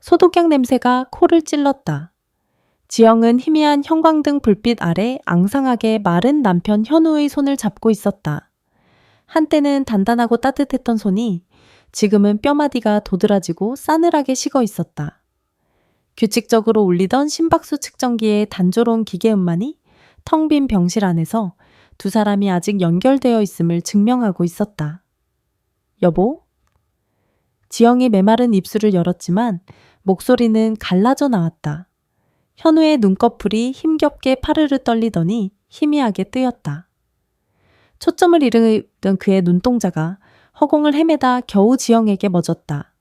소독약 냄새가 코를 찔렀다. 지영은 희미한 형광등 불빛 아래 앙상하게 마른 남편 현우의 손을 잡고 있었다. 한때는 단단하고 따뜻했던 손이 지금은 뼈마디가 도드라지고 싸늘하게 식어 있었다. 규칙적으로 울리던 심박수 측정기의 단조로운 기계음만이 텅 빈 병실 안에서 두 사람이 아직 연결되어 있음을 증명하고 있었다. 여보? 지영이 메마른 입술을 열었지만 목소리는 갈라져 나왔다. 현우의 눈꺼풀이 힘겹게 파르르 떨리더니 희미하게 뜨였다. 초점을 잃은 그의 눈동자가 허공을 헤매다 겨우 지영에게 멎었다.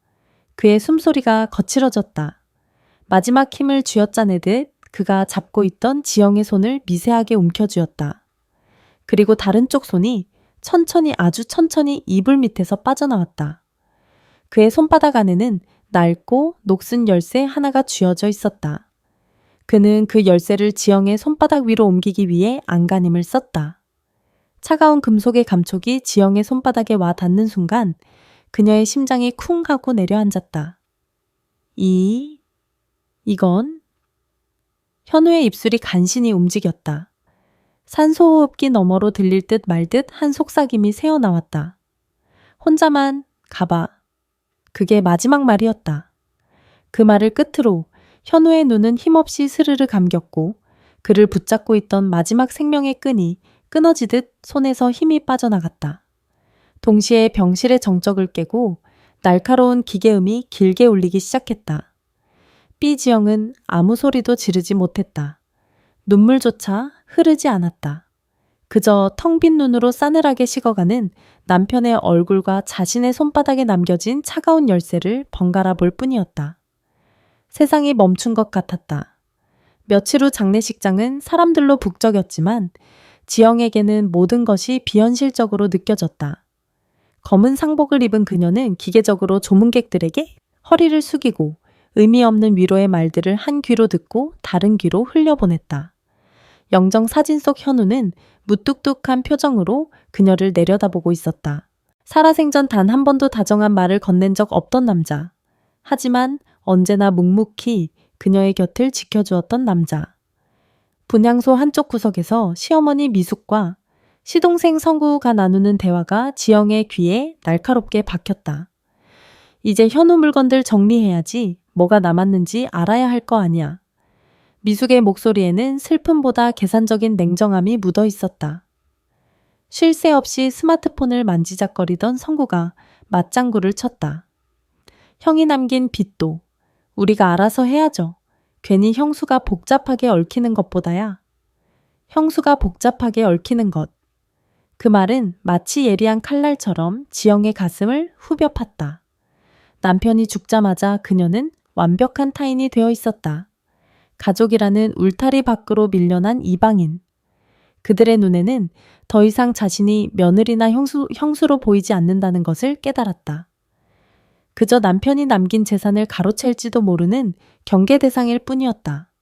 그의 숨소리가 거칠어졌다. 마지막 힘을 쥐어짜내듯 그가 잡고 있던 지영의 손을 미세하게 움켜쥐었다. 그리고 다른 쪽 손이 천천히 아주 천천히 이불 밑에서 빠져나왔다. 그의 손바닥 안에는 낡고 녹슨 열쇠 하나가 쥐어져 있었다. 그는 그 열쇠를 지영의 손바닥 위로 옮기기 위해 안간힘을 썼다. 차가운 금속의 감촉이 지영의 손바닥에 와 닿는 순간 그녀의 심장이 쿵 하고 내려앉았다. 이건? 현우의 입술이 간신히 움직였다. 산소호흡기 너머로 들릴 듯 말 듯 한 속삭임이 새어나왔다. 혼자만 가봐. 그게 마지막 말이었다. 그 말을 끝으로 현우의 눈은 힘없이 스르르 감겼고 그를 붙잡고 있던 마지막 생명의 끈이 끊어지듯 손에서 힘이 빠져나갔다. 동시에 병실의 정적을 깨고 날카로운 기계음이 길게 울리기 시작했다. 삐지영은 아무 소리도 지르지 못했다. 눈물조차 흐르지 않았다. 그저 텅 빈 눈으로 싸늘하게 식어가는 남편의 얼굴과 자신의 손바닥에 남겨진 차가운 열쇠를 번갈아 볼 뿐이었다. 세상이 멈춘 것 같았다. 며칠 후 장례식장은 사람들로 북적였지만 지영에게는 모든 것이 비현실적으로 느껴졌다. 검은 상복을 입은 그녀는 기계적으로 조문객들에게 허리를 숙이고 의미 없는 위로의 말들을 한 귀로 듣고 다른 귀로 흘려보냈다. 영정 사진 속 현우는 무뚝뚝한 표정으로 그녀를 내려다보고 있었다. 살아생전 단 한 번도 다정한 말을 건넨 적 없던 남자. 하지만 언제나 묵묵히 그녀의 곁을 지켜주었던 남자. 분향소 한쪽 구석에서 시어머니 미숙과 시동생 성구가 나누는 대화가 지영의 귀에 날카롭게 박혔다. 이제 현우 물건들 정리해야지. 뭐가 남았는지 알아야 할 거 아니야. 미숙의 목소리에는 슬픔보다 계산적인 냉정함이 묻어 있었다. 쉴 새 없이 스마트폰을 만지작거리던 성구가 맞장구를 쳤다. 형이 남긴 빚도 우리가 알아서 해야죠. 괜히 형수가 복잡하게 얽히는 것보다야. 형수가 복잡하게 얽히는 것. 그 말은 마치 예리한 칼날처럼 지영의 가슴을 후벼 팠다. 남편이 죽자마자 그녀는 완벽한 타인이 되어 있었다. 가족이라는 울타리 밖으로 밀려난 이방인. 그들의 눈에는 더 이상 자신이 며느리나 형수로 보이지 않는다는 것을 깨달았다. 그저 남편이 남긴 재산을 가로챌지도 모르는 경계 대상일 뿐이었다.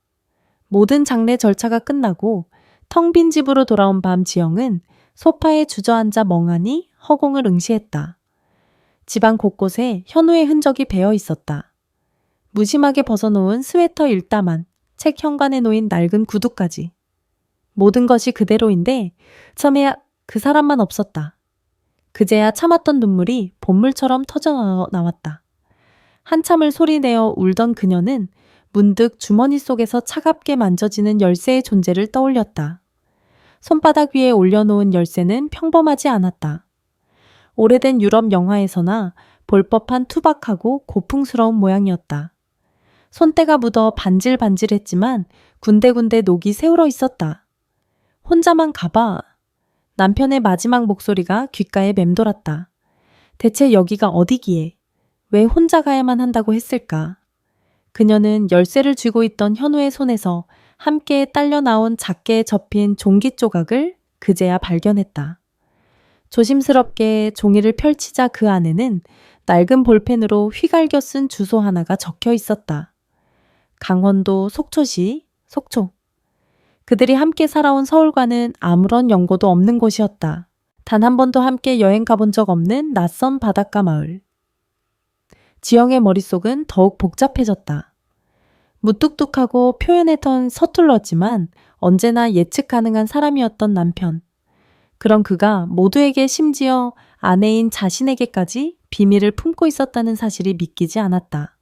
모든 장례 절차가 끝나고 텅 빈 집으로 돌아온 밤 지영은 소파에 주저앉아 멍하니 허공을 응시했다. 집안 곳곳에 현우의 흔적이 배어 있었다. 무심하게 벗어놓은 스웨터 일다만, 책 현관에 놓인 낡은 구두까지. 모든 것이 그대로인데 처음에 그 사람만 없었다. 그제야 참았던 눈물이 본물처럼 터져 나왔다. 한참을 소리내어 울던 그녀는 문득 주머니 속에서 차갑게 만져지는 열쇠의 존재를 떠올렸다. 손바닥 위에 올려놓은 열쇠는 평범하지 않았다. 오래된 유럽 영화에서나 볼 법한 투박하고 고풍스러운 모양이었다. 손때가 묻어 반질반질했지만 군데군데 녹이 새울어 있었다. 혼자만 가봐. 남편의 마지막 목소리가 귓가에 맴돌았다. 대체 여기가 어디기에? 왜 혼자 가야만 한다고 했을까? 그녀는 열쇠를 쥐고 있던 현우의 손에서 함께 딸려 나온 작게 접힌 종기 조각을 그제야 발견했다. 조심스럽게 종이를 펼치자 그 안에는 낡은 볼펜으로 휘갈겨 쓴 주소 하나가 적혀 있었다. 강원도 속초시 속초. 그들이 함께 살아온 서울과는 아무런 연고도 없는 곳이었다. 단 한 번도 함께 여행 가본 적 없는 낯선 바닷가 마을. 지영의 머릿속은 더욱 복잡해졌다. 무뚝뚝하고 표현의 턴 서툴렀지만 언제나 예측 가능한 사람이었던 남편. 그런 그가 모두에게 심지어 아내인 자신에게까지 비밀을 품고 있었다는 사실이 믿기지 않았다.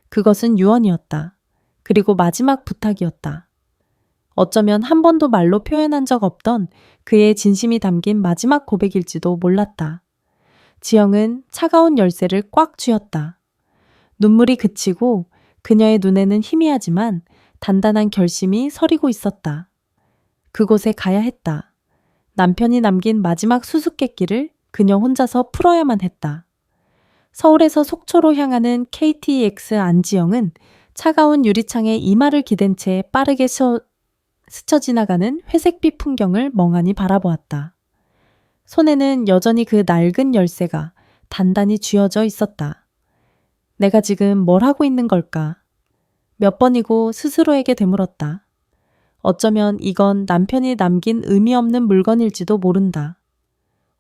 그것은 유언이었다. 그리고 마지막 부탁이었다. 어쩌면 한 번도 말로 표현한 적 없던 그의 진심이 담긴 마지막 고백일지도 몰랐다. 지영은 차가운 열쇠를 꽉 쥐었다. 눈물이 그치고 그녀의 눈에는 희미하지만 단단한 결심이 서리고 있었다. 그곳에 가야 했다. 남편이 남긴 마지막 수수께끼를 그녀 혼자서 풀어야만 했다. 서울에서 속초로 향하는 KTX 안지영은 차가운 유리창에 이마를 기댄 채 빠르게 스쳐 지나가는 회색빛 풍경을 멍하니 바라보았다. 손에는 여전히 그 낡은 열쇠가 단단히 쥐어져 있었다. 내가 지금 뭘 하고 있는 걸까? 몇 번이고 스스로에게 되물었다. 어쩌면 이건 남편이 남긴 의미 없는 물건일지도 모른다.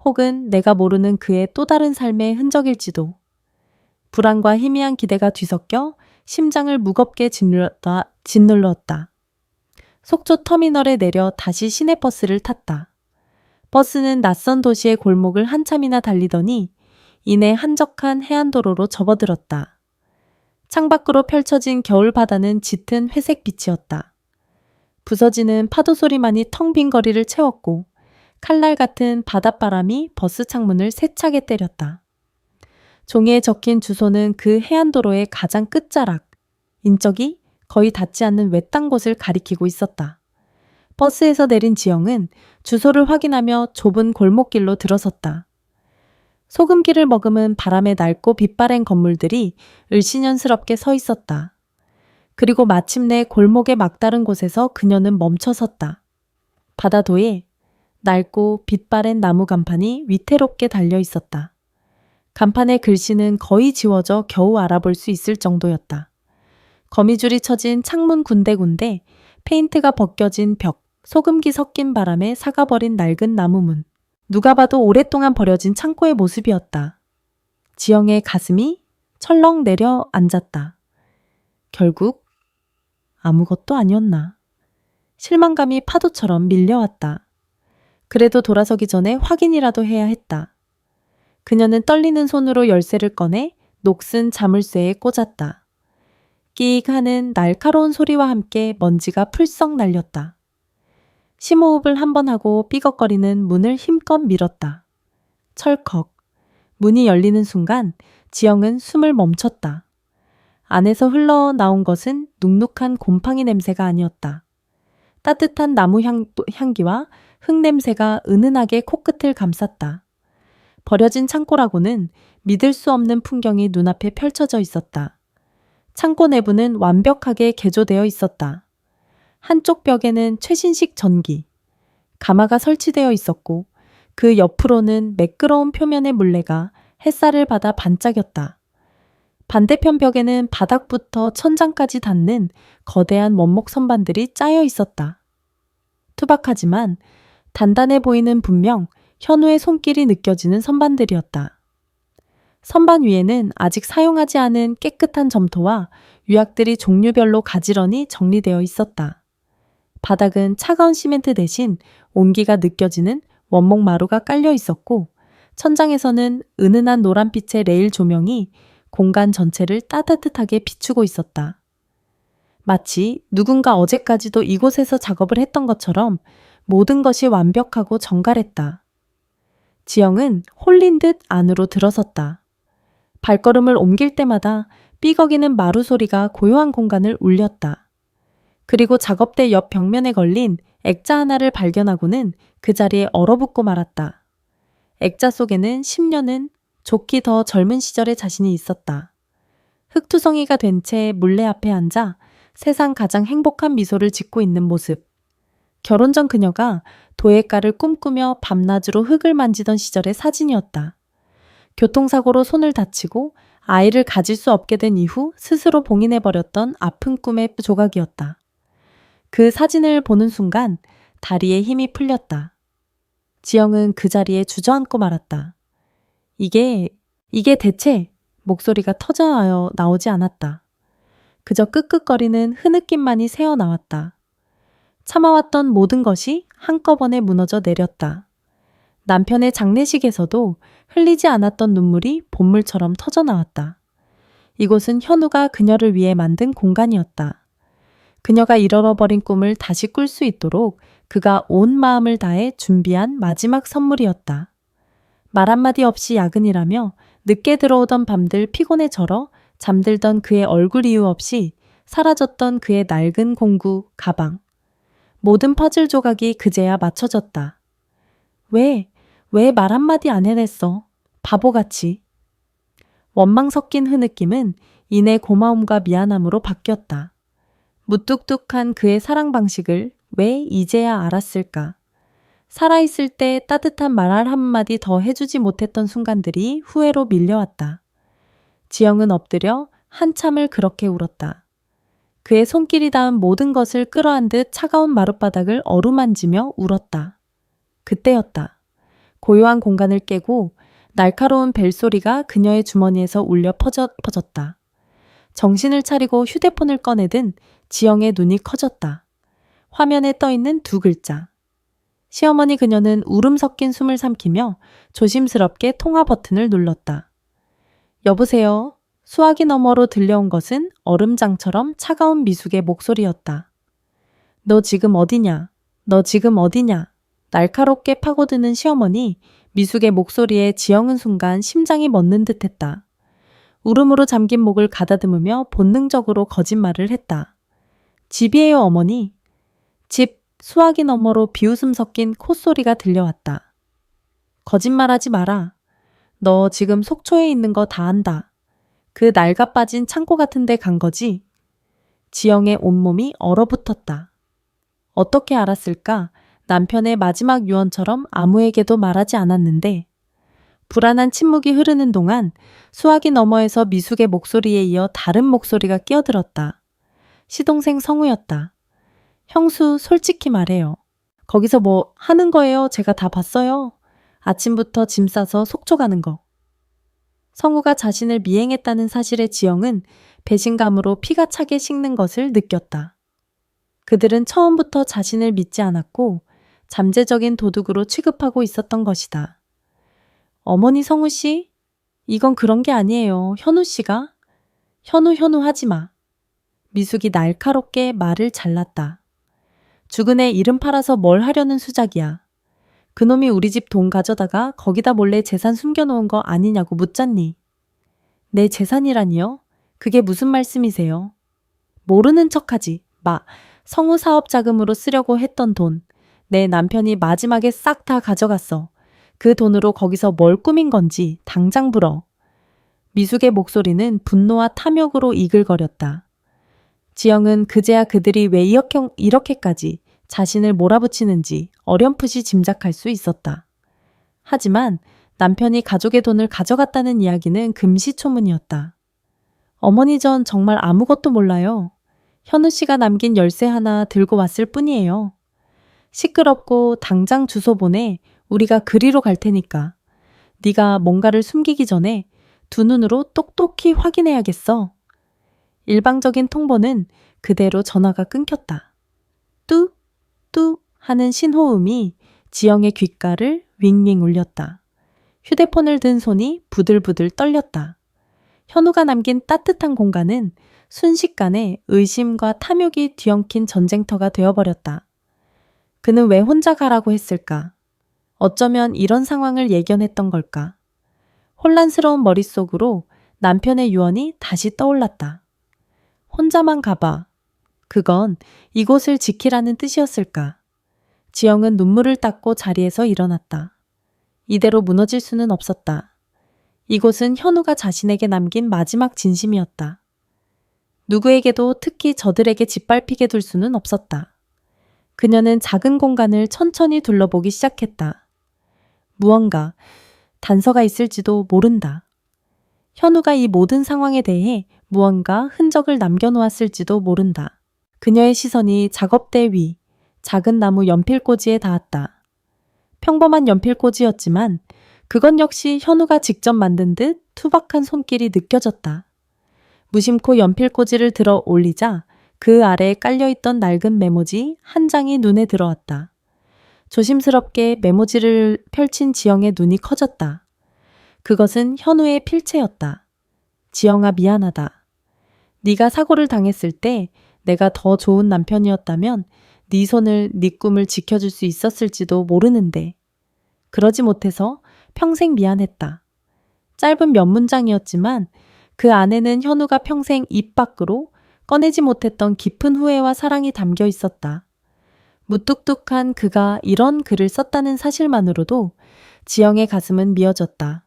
혹은 내가 모르는 그의 또 다른 삶의 흔적일지도. 불안과 희미한 기대가 뒤섞여 심장을 무겁게 짓눌렀다. 속초 터미널에 내려 다시 시내버스를 탔다. 버스는 낯선 도시의 골목을 한참이나 달리더니 이내 한적한 해안도로로 접어들었다. 창밖으로 펼쳐진 겨울바다는 짙은 회색빛이었다. 부서지는 파도 소리만이 텅 빈 거리를 채웠고 칼날 같은 바닷바람이 버스 창문을 세차게 때렸다. 종이에 적힌 주소는 그 해안도로의 가장 끝자락, 인적이 거의 닿지 않는 외딴 곳을 가리키고 있었다. 버스에서 내린 지영은 주소를 확인하며 좁은 골목길로 들어섰다. 소금기를 머금은 바람에 낡고 빛바랜 건물들이 을씨년스럽게 서 있었다. 그리고 마침내 골목의 막다른 곳에서 그녀는 멈춰섰다. 바다도에 낡고 빛바랜 나무 간판이 위태롭게 달려 있었다. 간판의 글씨는 거의 지워져 겨우 알아볼 수 있을 정도였다. 거미줄이 쳐진 창문 군데군데 페인트가 벗겨진 벽, 소금기 섞인 바람에 사가버린 낡은 나무문. 누가 봐도 오랫동안 버려진 창고의 모습이었다. 지영의 가슴이 철렁 내려앉았다. 결국 아무것도 아니었나. 실망감이 파도처럼 밀려왔다. 그래도 돌아서기 전에 확인이라도 해야 했다. 그녀는 떨리는 손으로 열쇠를 꺼내 녹슨 자물쇠에 꽂았다. 끼익 하는 날카로운 소리와 함께 먼지가 풀썩 날렸다. 심호흡을 한 번 하고 삐걱거리는 문을 힘껏 밀었다. 철컥. 문이 열리는 순간 지영은 숨을 멈췄다. 안에서 흘러나온 것은 눅눅한 곰팡이 냄새가 아니었다. 따뜻한 나무 향기와 흙 냄새가 은은하게 코끝을 감쌌다. 버려진 창고라고는 믿을 수 없는 풍경이 눈앞에 펼쳐져 있었다. 창고 내부는 완벽하게 개조되어 있었다. 한쪽 벽에는 최신식 전기, 가마가 설치되어 있었고 그 옆으로는 매끄러운 표면의 물레가 햇살을 받아 반짝였다. 반대편 벽에는 바닥부터 천장까지 닿는 거대한 원목 선반들이 짜여 있었다. 투박하지만 단단해 보이는 분명 현우의 손길이 느껴지는 선반들이었다. 선반 위에는 아직 사용하지 않은 깨끗한 점토와 유약들이 종류별로 가지런히 정리되어 있었다. 바닥은 차가운 시멘트 대신 온기가 느껴지는 원목 마루가 깔려 있었고 천장에서는 은은한 노란빛의 레일 조명이 공간 전체를 따뜻하게 비추고 있었다. 마치 누군가 어제까지도 이곳에서 작업을 했던 것처럼 모든 것이 완벽하고 정갈했다. 지영은 홀린 듯 안으로 들어섰다. 발걸음을 옮길 때마다 삐걱이는 마루 소리가 고요한 공간을 울렸다. 그리고 작업대 옆 벽면에 걸린 액자 하나를 발견하고는 그 자리에 얼어붙고 말았다. 액자 속에는 10년은 좋기 더 젊은 시절의 자신이 있었다. 흙투성이가 된 채 물레 앞에 앉아 세상 가장 행복한 미소를 짓고 있는 모습. 결혼 전 그녀가 도예가를 꿈꾸며 밤낮으로 흙을 만지던 시절의 사진이었다. 교통사고로 손을 다치고 아이를 가질 수 없게 된 이후 스스로 봉인해버렸던 아픈 꿈의 조각이었다. 그 사진을 보는 순간 다리에 힘이 풀렸다. 지영은 그 자리에 주저앉고 말았다. 이게 대체 목소리가 터져나와 나오지 않았다. 그저 끄끄거리는 흐느낌만이 새어나왔다. 참아왔던 모든 것이 한꺼번에 무너져 내렸다. 남편의 장례식에서도 흘리지 않았던 눈물이 본물처럼 터져나왔다. 이곳은 현우가 그녀를 위해 만든 공간이었다. 그녀가 잃어버린 꿈을 다시 꿀 수 있도록 그가 온 마음을 다해 준비한 마지막 선물이었다. 말 한마디 없이 야근이라며 늦게 들어오던 밤들 피곤에 절어 잠들던 그의 얼굴 이유 없이 사라졌던 그의 낡은 공구, 가방. 모든 퍼즐 조각이 그제야 맞춰졌다. 왜 말 한마디 안 해냈어? 바보같이. 원망 섞인 흐느낌은 이내 고마움과 미안함으로 바뀌었다. 무뚝뚝한 그의 사랑 방식을 왜 이제야 알았을까? 살아있을 때 따뜻한 말 한마디 더 해주지 못했던 순간들이 후회로 밀려왔다. 지영은 엎드려 한참을 그렇게 울었다. 그의 손길이 닿은 모든 것을 끌어안듯 차가운 마룻바닥을 어루만지며 울었다. 그때였다. 고요한 공간을 깨고 날카로운 벨소리가 그녀의 주머니에서 울려 퍼졌다. 정신을 차리고 휴대폰을 꺼내든 지영의 눈이 커졌다. 화면에 떠있는 두 글자. 시어머니. 그녀는 울음 섞인 숨을 삼키며 조심스럽게 통화 버튼을 눌렀다. 여보세요. 수화기 너머로 들려온 것은 얼음장처럼 차가운 미숙의 목소리였다. 너 지금 어디냐? 너 지금 어디냐? 날카롭게 파고드는 시어머니. 미숙의 목소리에 지영은 순간 심장이 멎는 듯했다. 울음으로 잠긴 목을 가다듬으며 본능적으로 거짓말을 했다. 집이에요, 어머니. 집. 수화기 너머로 비웃음 섞인 콧소리가 들려왔다. 거짓말하지 마라. 너 지금 속초에 있는 거 다 안다. 그 낡아 빠진 창고 같은 데 간 거지? 지영의 온몸이 얼어붙었다. 어떻게 알았을까? 남편의 마지막 유언처럼 아무에게도 말하지 않았는데. 불안한 침묵이 흐르는 동안 수화기 너머에서 미숙의 목소리에 이어 다른 목소리가 끼어들었다. 시동생 성우였다. 형수, 솔직히 말해요. 거기서 뭐 하는 거예요? 제가 다 봤어요. 아침부터 짐 싸서 속초 가는 거. 성우가 자신을 미행했다는 사실에 지영은 배신감으로 피가 차게 식는 것을 느꼈다. 그들은 처음부터 자신을 믿지 않았고 잠재적인 도둑으로 취급하고 있었던 것이다. 어머니 성우 씨? 이건 그런 게 아니에요. 현우 씨가? 현우 하지 마. 미숙이 날카롭게 말을 잘랐다. 죽은 애 이름 팔아서 뭘 하려는 수작이야. 그놈이 우리 집 돈 가져다가 거기다 몰래 재산 숨겨놓은 거 아니냐고 묻잖니. 내 재산이라니요? 그게 무슨 말씀이세요? 모르는 척하지 마. 성우 사업 자금으로 쓰려고 했던 돈. 내 남편이 마지막에 싹 다 가져갔어. 그 돈으로 거기서 뭘 꾸민 건지 당장 불어. 미숙의 목소리는 분노와 탐욕으로 이글거렸다. 지영은 그제야 그들이 왜 이렇게까지 자신을 몰아붙이는지 어렴풋이 짐작할 수 있었다. 하지만 남편이 가족의 돈을 가져갔다는 이야기는 금시초문이었다. 어머니 전 정말 아무것도 몰라요. 현우 씨가 남긴 열쇠 하나 들고 왔을 뿐이에요. 시끄럽고 당장 주소 보내. 우리가 그리로 갈 테니까. 네가 뭔가를 숨기기 전에 두 눈으로 똑똑히 확인해야겠어. 일방적인 통보는 그대로 전화가 끊겼다. 뚝 하는 신호음이 지영의 귓가를 윙윙 울렸다. 휴대폰을 든 손이 부들부들 떨렸다. 현우가 남긴 따뜻한 공간은 순식간에 의심과 탐욕이 뒤엉킨 전쟁터가 되어버렸다. 그는 왜 혼자 가라고 했을까? 어쩌면 이런 상황을 예견했던 걸까? 혼란스러운 머릿속으로 남편의 유언이 다시 떠올랐다. 혼자만 가봐. 그건 이곳을 지키라는 뜻이었을까? 지영은 눈물을 닦고 자리에서 일어났다. 이대로 무너질 수는 없었다. 이곳은 현우가 자신에게 남긴 마지막 진심이었다. 누구에게도 특히 저들에게 짓밟히게 둘 수는 없었다. 그녀는 작은 공간을 천천히 둘러보기 시작했다. 무언가 단서가 있을지도 모른다. 현우가 이 모든 상황에 대해 무언가 흔적을 남겨놓았을지도 모른다. 그녀의 시선이 작업대 위 작은 나무 연필꽂이에 닿았다. 평범한 연필꽂이였지만 그건 역시 현우가 직접 만든 듯 투박한 손길이 느껴졌다. 무심코 연필꽂이를 들어 올리자 그 아래에 깔려있던 낡은 메모지 한 장이 눈에 들어왔다. 조심스럽게 메모지를 펼친 지영의 눈이 커졌다. 그것은 현우의 필체였다. 지영아, 미안하다. 네가 사고를 당했을 때 내가 더 좋은 남편이었다면 네 손을 네 꿈을 지켜줄 수 있었을지도 모르는데 그러지 못해서 평생 미안했다. 짧은 몇 문장이었지만 그 안에는 현우가 평생 입 밖으로 꺼내지 못했던 깊은 후회와 사랑이 담겨 있었다. 무뚝뚝한 그가 이런 글을 썼다는 사실만으로도 지영의 가슴은 미어졌다.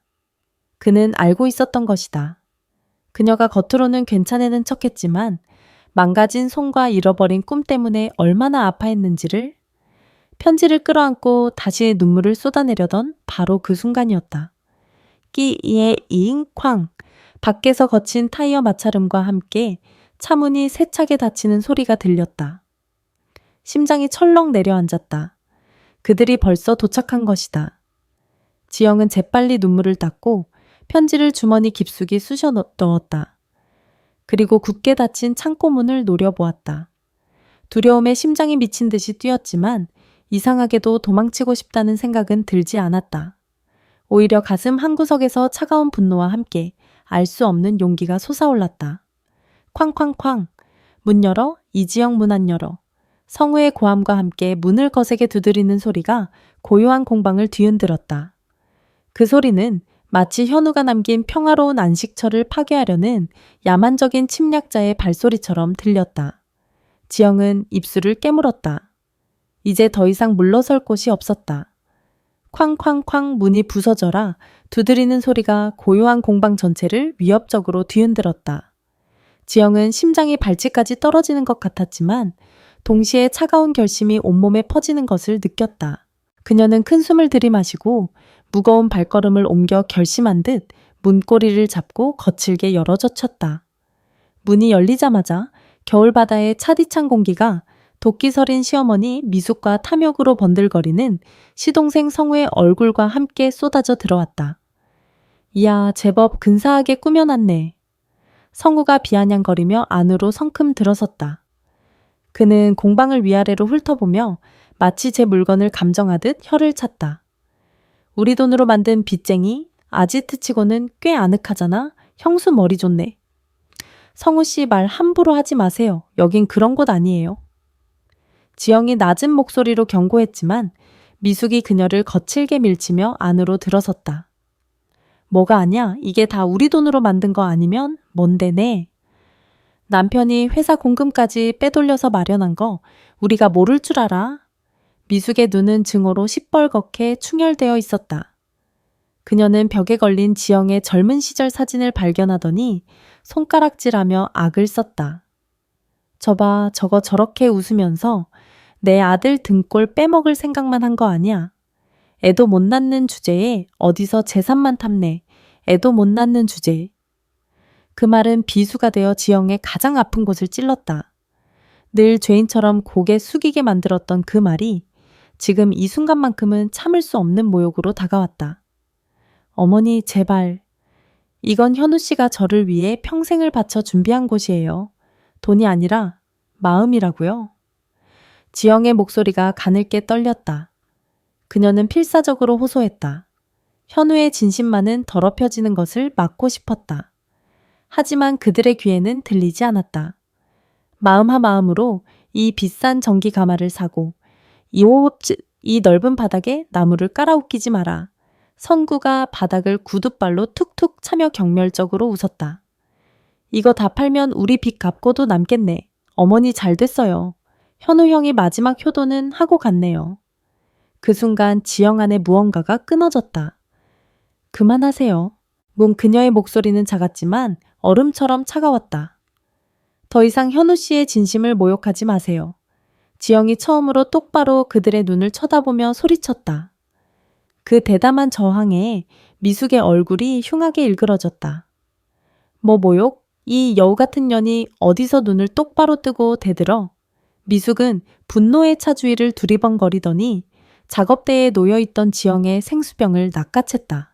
그는 알고 있었던 것이다. 그녀가 겉으로는 괜찮애는 척했지만 망가진 손과 잃어버린 꿈 때문에 얼마나 아파했는지를. 편지를 끌어안고 다시 눈물을 쏟아내려던 바로 그 순간이었다. 끼예 이잉 쾅. 밖에서 거친 타이어 마찰음과 함께 차문이 세차게 닫히는 소리가 들렸다. 심장이 철렁 내려앉았다. 그들이 벌써 도착한 것이다. 지영은 재빨리 눈물을 닦고 편지를 주머니 깊숙이 쑤셔 넣었다. 그리고 굳게 닫힌 창고문을 노려보았다. 두려움에 심장이 미친 듯이 뛰었지만 이상하게도 도망치고 싶다는 생각은 들지 않았다. 오히려 가슴 한구석에서 차가운 분노와 함께 알 수 없는 용기가 솟아올랐다. 쾅쾅쾅. 문 열어. 이지영 문 안 열어. 성우의 고함과 함께 문을 거세게 두드리는 소리가 고요한 공방을 뒤흔들었다. 그 소리는 마치 현우가 남긴 평화로운 안식처를 파괴하려는 야만적인 침략자의 발소리처럼 들렸다. 지영은 입술을 깨물었다. 이제 더 이상 물러설 곳이 없었다. 쾅쾅쾅 문이 부서져라 두드리는 소리가 고요한 공방 전체를 위협적으로 뒤흔들었다. 지영은 심장이 발치까지 떨어지는 것 같았지만 동시에 차가운 결심이 온몸에 퍼지는 것을 느꼈다. 그녀는 큰 숨을 들이마시고 무거운 발걸음을 옮겨 결심한 듯 문고리를 잡고 거칠게 열어젖혔다. 문이 열리자마자 겨울바다의 차디찬 공기가 도끼 서린 시어머니 미숙과 탐욕으로 번들거리는 시동생 성우의 얼굴과 함께 쏟아져 들어왔다. 이야, 제법 근사하게 꾸며놨네. 성우가 비아냥거리며 안으로 성큼 들어섰다. 그는 공방을 위아래로 훑어보며 마치 제 물건을 감정하듯 혀를 찼다. 우리 돈으로 만든 빚쟁이, 아지트치고는 꽤 아늑하잖아. 형수 머리 좋네. 성우 씨 말 함부로 하지 마세요. 여긴 그런 곳 아니에요. 지영이 낮은 목소리로 경고했지만 미숙이 그녀를 거칠게 밀치며 안으로 들어섰다. 뭐가 아냐? 이게 다 우리 돈으로 만든 거 아니면 뭔데 네? 남편이 회사 공금까지 빼돌려서 마련한 거 우리가 모를 줄 알아? 미숙의 눈은 증오로 시뻘겋게 충혈되어 있었다. 그녀는 벽에 걸린 지영의 젊은 시절 사진을 발견하더니 손가락질하며 악을 썼다. 저봐, 저거 저렇게 웃으면서 내 아들 등골 빼먹을 생각만 한 거 아니야. 애도 못 낳는 주제에 어디서 재산만 탐내. 애도 못 낳는 주제에. 그 말은 비수가 되어 지영의 가장 아픈 곳을 찔렀다. 늘 죄인처럼 고개 숙이게 만들었던 그 말이 지금 이 순간만큼은 참을 수 없는 모욕으로 다가왔다. 어머니, 제발. 이건 현우 씨가 저를 위해 평생을 바쳐 준비한 곳이에요. 돈이 아니라 마음이라고요. 지영의 목소리가 가늘게 떨렸다. 그녀는 필사적으로 호소했다. 현우의 진심만은 더럽혀지는 것을 막고 싶었다. 하지만 그들의 귀에는 들리지 않았다. 마음하 마음으로 이 비싼 전기 가마를 사고 이 넓은 바닥에 나무를 깔아 웃기지 마라. 성구가 바닥을 구둣발로 툭툭 차며 경멸적으로 웃었다. 이거 다 팔면 우리 빚 갚고도 남겠네. 어머니 잘 됐어요. 현우 형이 마지막 효도는 하고 갔네요. 그 순간 지영 안에 무언가가 끊어졌다. 그만하세요. 문 그녀의 목소리는 작았지만 얼음처럼 차가웠다. 더 이상 현우 씨의 진심을 모욕하지 마세요. 지영이 처음으로 똑바로 그들의 눈을 쳐다보며 소리쳤다. 그 대담한 저항에 미숙의 얼굴이 흉하게 일그러졌다. 뭐 모욕? 이 여우 같은 년이 어디서 눈을 똑바로 뜨고 대들어? 미숙은 분노의 차주위를 두리번거리더니 작업대에 놓여있던 지영의 생수병을 낚아챘다.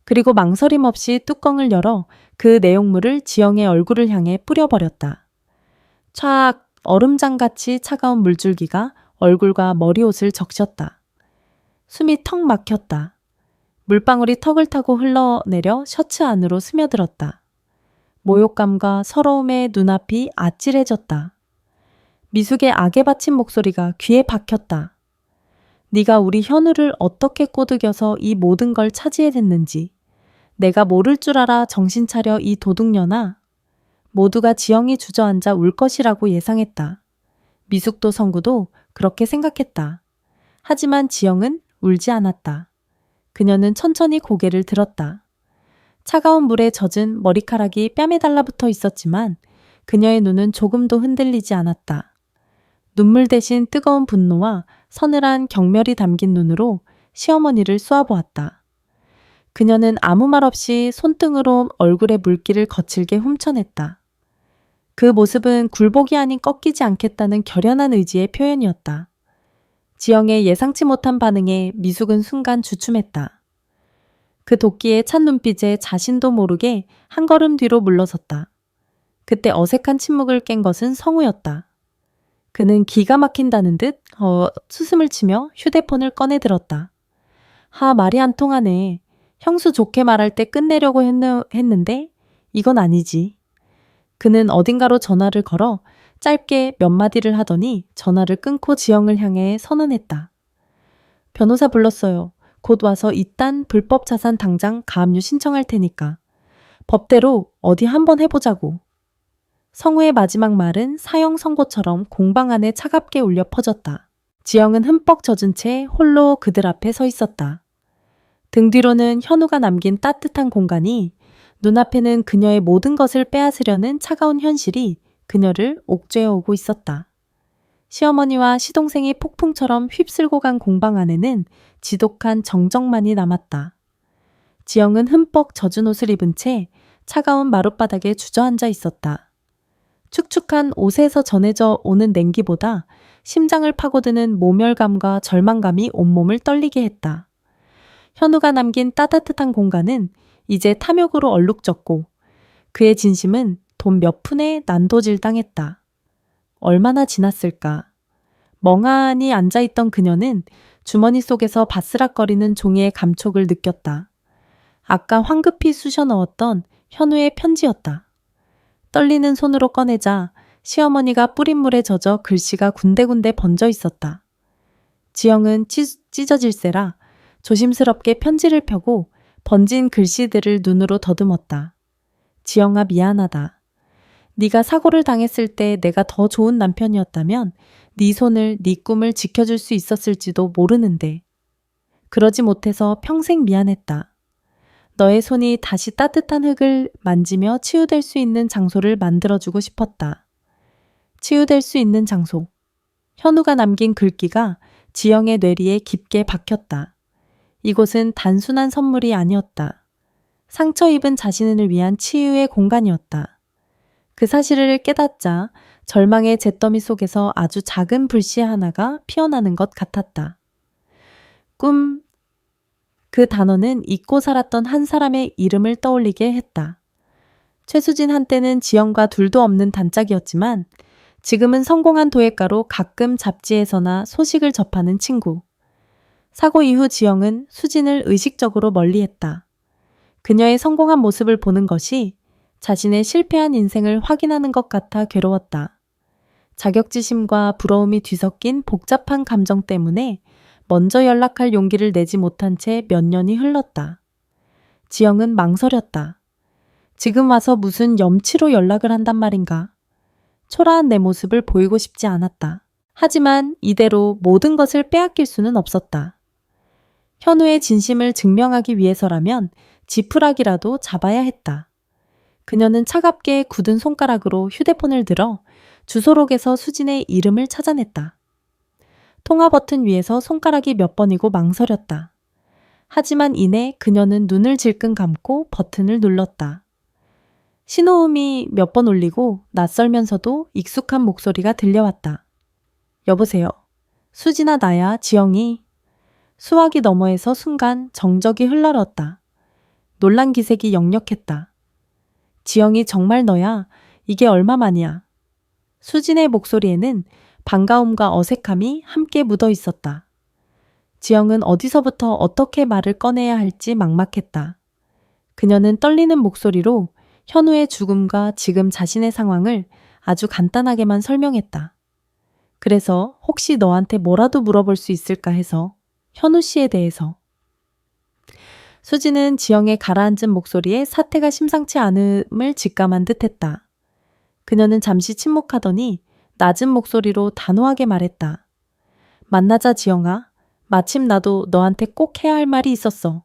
그리고 망설임 없이 뚜껑을 열어 그 내용물을 지영의 얼굴을 향해 뿌려버렸다. 촥 얼음장같이 차가운 물줄기가 얼굴과 머리옷을 적셨다. 숨이 턱 막혔다. 물방울이 턱을 타고 흘러내려 셔츠 안으로 스며들었다. 모욕감과 서러움에 눈앞이 아찔해졌다. 미숙의 악에 바친 목소리가 귀에 박혔다. 네가 우리 현우를 어떻게 꼬드겨서 이 모든 걸 차지해냈는지 내가 모를 줄 알아 정신 차려 이 도둑년아. 모두가 지영이 주저앉아 울 것이라고 예상했다. 미숙도 성구도 그렇게 생각했다. 하지만 지영은 울지 않았다. 그녀는 천천히 고개를 들었다. 차가운 물에 젖은 머리카락이 뺨에 달라붙어 있었지만 그녀의 눈은 조금도 흔들리지 않았다. 눈물 대신 뜨거운 분노와 서늘한 경멸이 담긴 눈으로 시어머니를 쏘아보았다. 그녀는 아무 말 없이 손등으로 얼굴의 물기를 거칠게 훔쳐냈다. 그 모습은 굴복이 아닌 꺾이지 않겠다는 결연한 의지의 표현이었다. 지영의 예상치 못한 반응에 미숙은 순간 주춤했다. 그 도끼의 찬 눈빛에 자신도 모르게 한 걸음 뒤로 물러섰다. 그때 어색한 침묵을 깬 것은 성우였다. 그는 기가 막힌다는 듯 수숨을 치며 휴대폰을 꺼내 들었다. 말이 안 통하네. 형수 좋게 말할 때 끝내려고 했는데 이건 아니지. 그는 어딘가로 전화를 걸어 짧게 몇 마디를 하더니 전화를 끊고 지영을 향해 선언했다. 변호사 불렀어요. 곧 와서 이딴 불법 자산 당장 가압류 신청할 테니까. 법대로 어디 한번 해보자고. 성우의 마지막 말은 사형 선고처럼 공방 안에 차갑게 울려 퍼졌다. 지영은 흠뻑 젖은 채 홀로 그들 앞에 서 있었다. 등 뒤로는 현우가 남긴 따뜻한 공간이, 눈앞에는 그녀의 모든 것을 빼앗으려는 차가운 현실이 그녀를 옥죄어 오고 있었다. 시어머니와 시동생이 폭풍처럼 휩쓸고 간 공방 안에는 지독한 정적만이 남았다. 지영은 흠뻑 젖은 옷을 입은 채 차가운 마룻바닥에 주저앉아 있었다. 축축한 옷에서 전해져 오는 냉기보다 심장을 파고드는 모멸감과 절망감이 온몸을 떨리게 했다. 현우가 남긴 따뜻한 공간은 이제 탐욕으로 얼룩졌고 그의 진심은 돈 몇 푼에 난도질당했다. 얼마나 지났을까. 멍하니 앉아있던 그녀는 주머니 속에서 바스락거리는 종이의 감촉을 느꼈다. 아까 황급히 쑤셔 넣었던 현우의 편지였다. 떨리는 손으로 꺼내자 시어머니가 뿌린 물에 젖어 글씨가 군데군데 번져 있었다. 지영은 찢어질세라 조심스럽게 편지를 펴고 번진 글씨들을 눈으로 더듬었다. 지영아, 미안하다. 네가 사고를 당했을 때 내가 더 좋은 남편이었다면 네 손을, 네 꿈을 지켜줄 수 있었을지도 모르는데. 그러지 못해서 평생 미안했다. 너의 손이 다시 따뜻한 흙을 만지며 치유될 수 있는 장소를 만들어주고 싶었다. 치유될 수 있는 장소. 현우가 남긴 글귀가 지영의 뇌리에 깊게 박혔다. 이곳은 단순한 선물이 아니었다. 상처 입은 자신을 위한 치유의 공간이었다. 그 사실을 깨닫자 절망의 잿더미 속에서 아주 작은 불씨 하나가 피어나는 것 같았다. 꿈. 그 단어는 잊고 살았던 한 사람의 이름을 떠올리게 했다. 최수진 한때는 지영과 둘도 없는 단짝이었지만 지금은 성공한 도예가로 가끔 잡지에서나 소식을 접하는 친구. 사고 이후 지영은 수진을 의식적으로 멀리했다. 그녀의 성공한 모습을 보는 것이 자신의 실패한 인생을 확인하는 것 같아 괴로웠다. 자격지심과 부러움이 뒤섞인 복잡한 감정 때문에 먼저 연락할 용기를 내지 못한 채 몇 년이 흘렀다. 지영은 망설였다. 지금 와서 무슨 염치로 연락을 한단 말인가. 초라한 내 모습을 보이고 싶지 않았다. 하지만 이대로 모든 것을 빼앗길 수는 없었다. 현우의 진심을 증명하기 위해서라면 지푸라기라도 잡아야 했다. 그녀는 차갑게 굳은 손가락으로 휴대폰을 들어 주소록에서 수진의 이름을 찾아냈다. 통화 버튼 위에서 손가락이 몇 번이고 망설였다. 하지만 이내 그녀는 눈을 질끈 감고 버튼을 눌렀다. 신호음이 몇 번 울리고 낯설면서도 익숙한 목소리가 들려왔다. 여보세요. 수진아, 나야, 지영이. 수화기 너머에서 순간 정적이 흘러렀다. 놀란 기색이 역력했다. 지영이 정말 너야? 이게 얼마만이야? 수진의 목소리에는 반가움과 어색함이 함께 묻어 있었다. 지영은 어디서부터 어떻게 말을 꺼내야 할지 막막했다. 그녀는 떨리는 목소리로 현우의 죽음과 지금 자신의 상황을 아주 간단하게만 설명했다. 그래서 혹시 너한테 뭐라도 물어볼 수 있을까 해서 현우 씨에 대해서. 수지는 지영의 가라앉은 목소리에 사태가 심상치 않음을 직감한 듯했다. 그녀는 잠시 침묵하더니 낮은 목소리로 단호하게 말했다. 만나자 지영아. 마침 나도 너한테 꼭 해야 할 말이 있었어.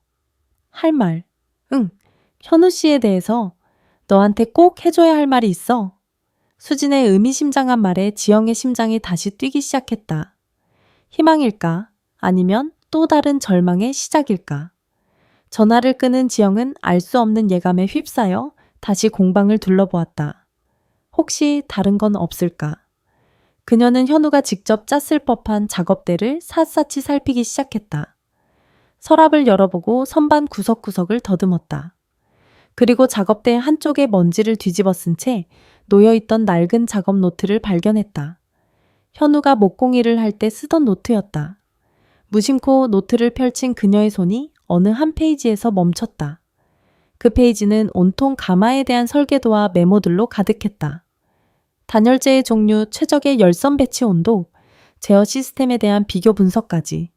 할 말? 응. 현우 씨에 대해서 너한테 꼭 해줘야 할 말이 있어. 수진의 의미심장한 말에 지영의 심장이 다시 뛰기 시작했다. 희망일까? 아니면 또 다른 절망의 시작일까? 전화를 끄는 지영은 알 수 없는 예감에 휩싸여 다시 공방을 둘러보았다. 혹시 다른 건 없을까? 그녀는 현우가 직접 짰을 법한 작업대를 샅샅이 살피기 시작했다. 서랍을 열어보고 선반 구석구석을 더듬었다. 그리고 작업대 한쪽에 먼지를 뒤집어 쓴 채 놓여있던 낡은 작업 노트를 발견했다. 현우가 목공일을 할 때 쓰던 노트였다. 무심코 노트를 펼친 그녀의 손이 어느 한 페이지에서 멈췄다. 그 페이지는 온통 가마에 대한 설계도와 메모들로 가득했다. 단열재의 종류, 최적의 열선 배치 온도, 제어 시스템에 대한 비교 분석까지.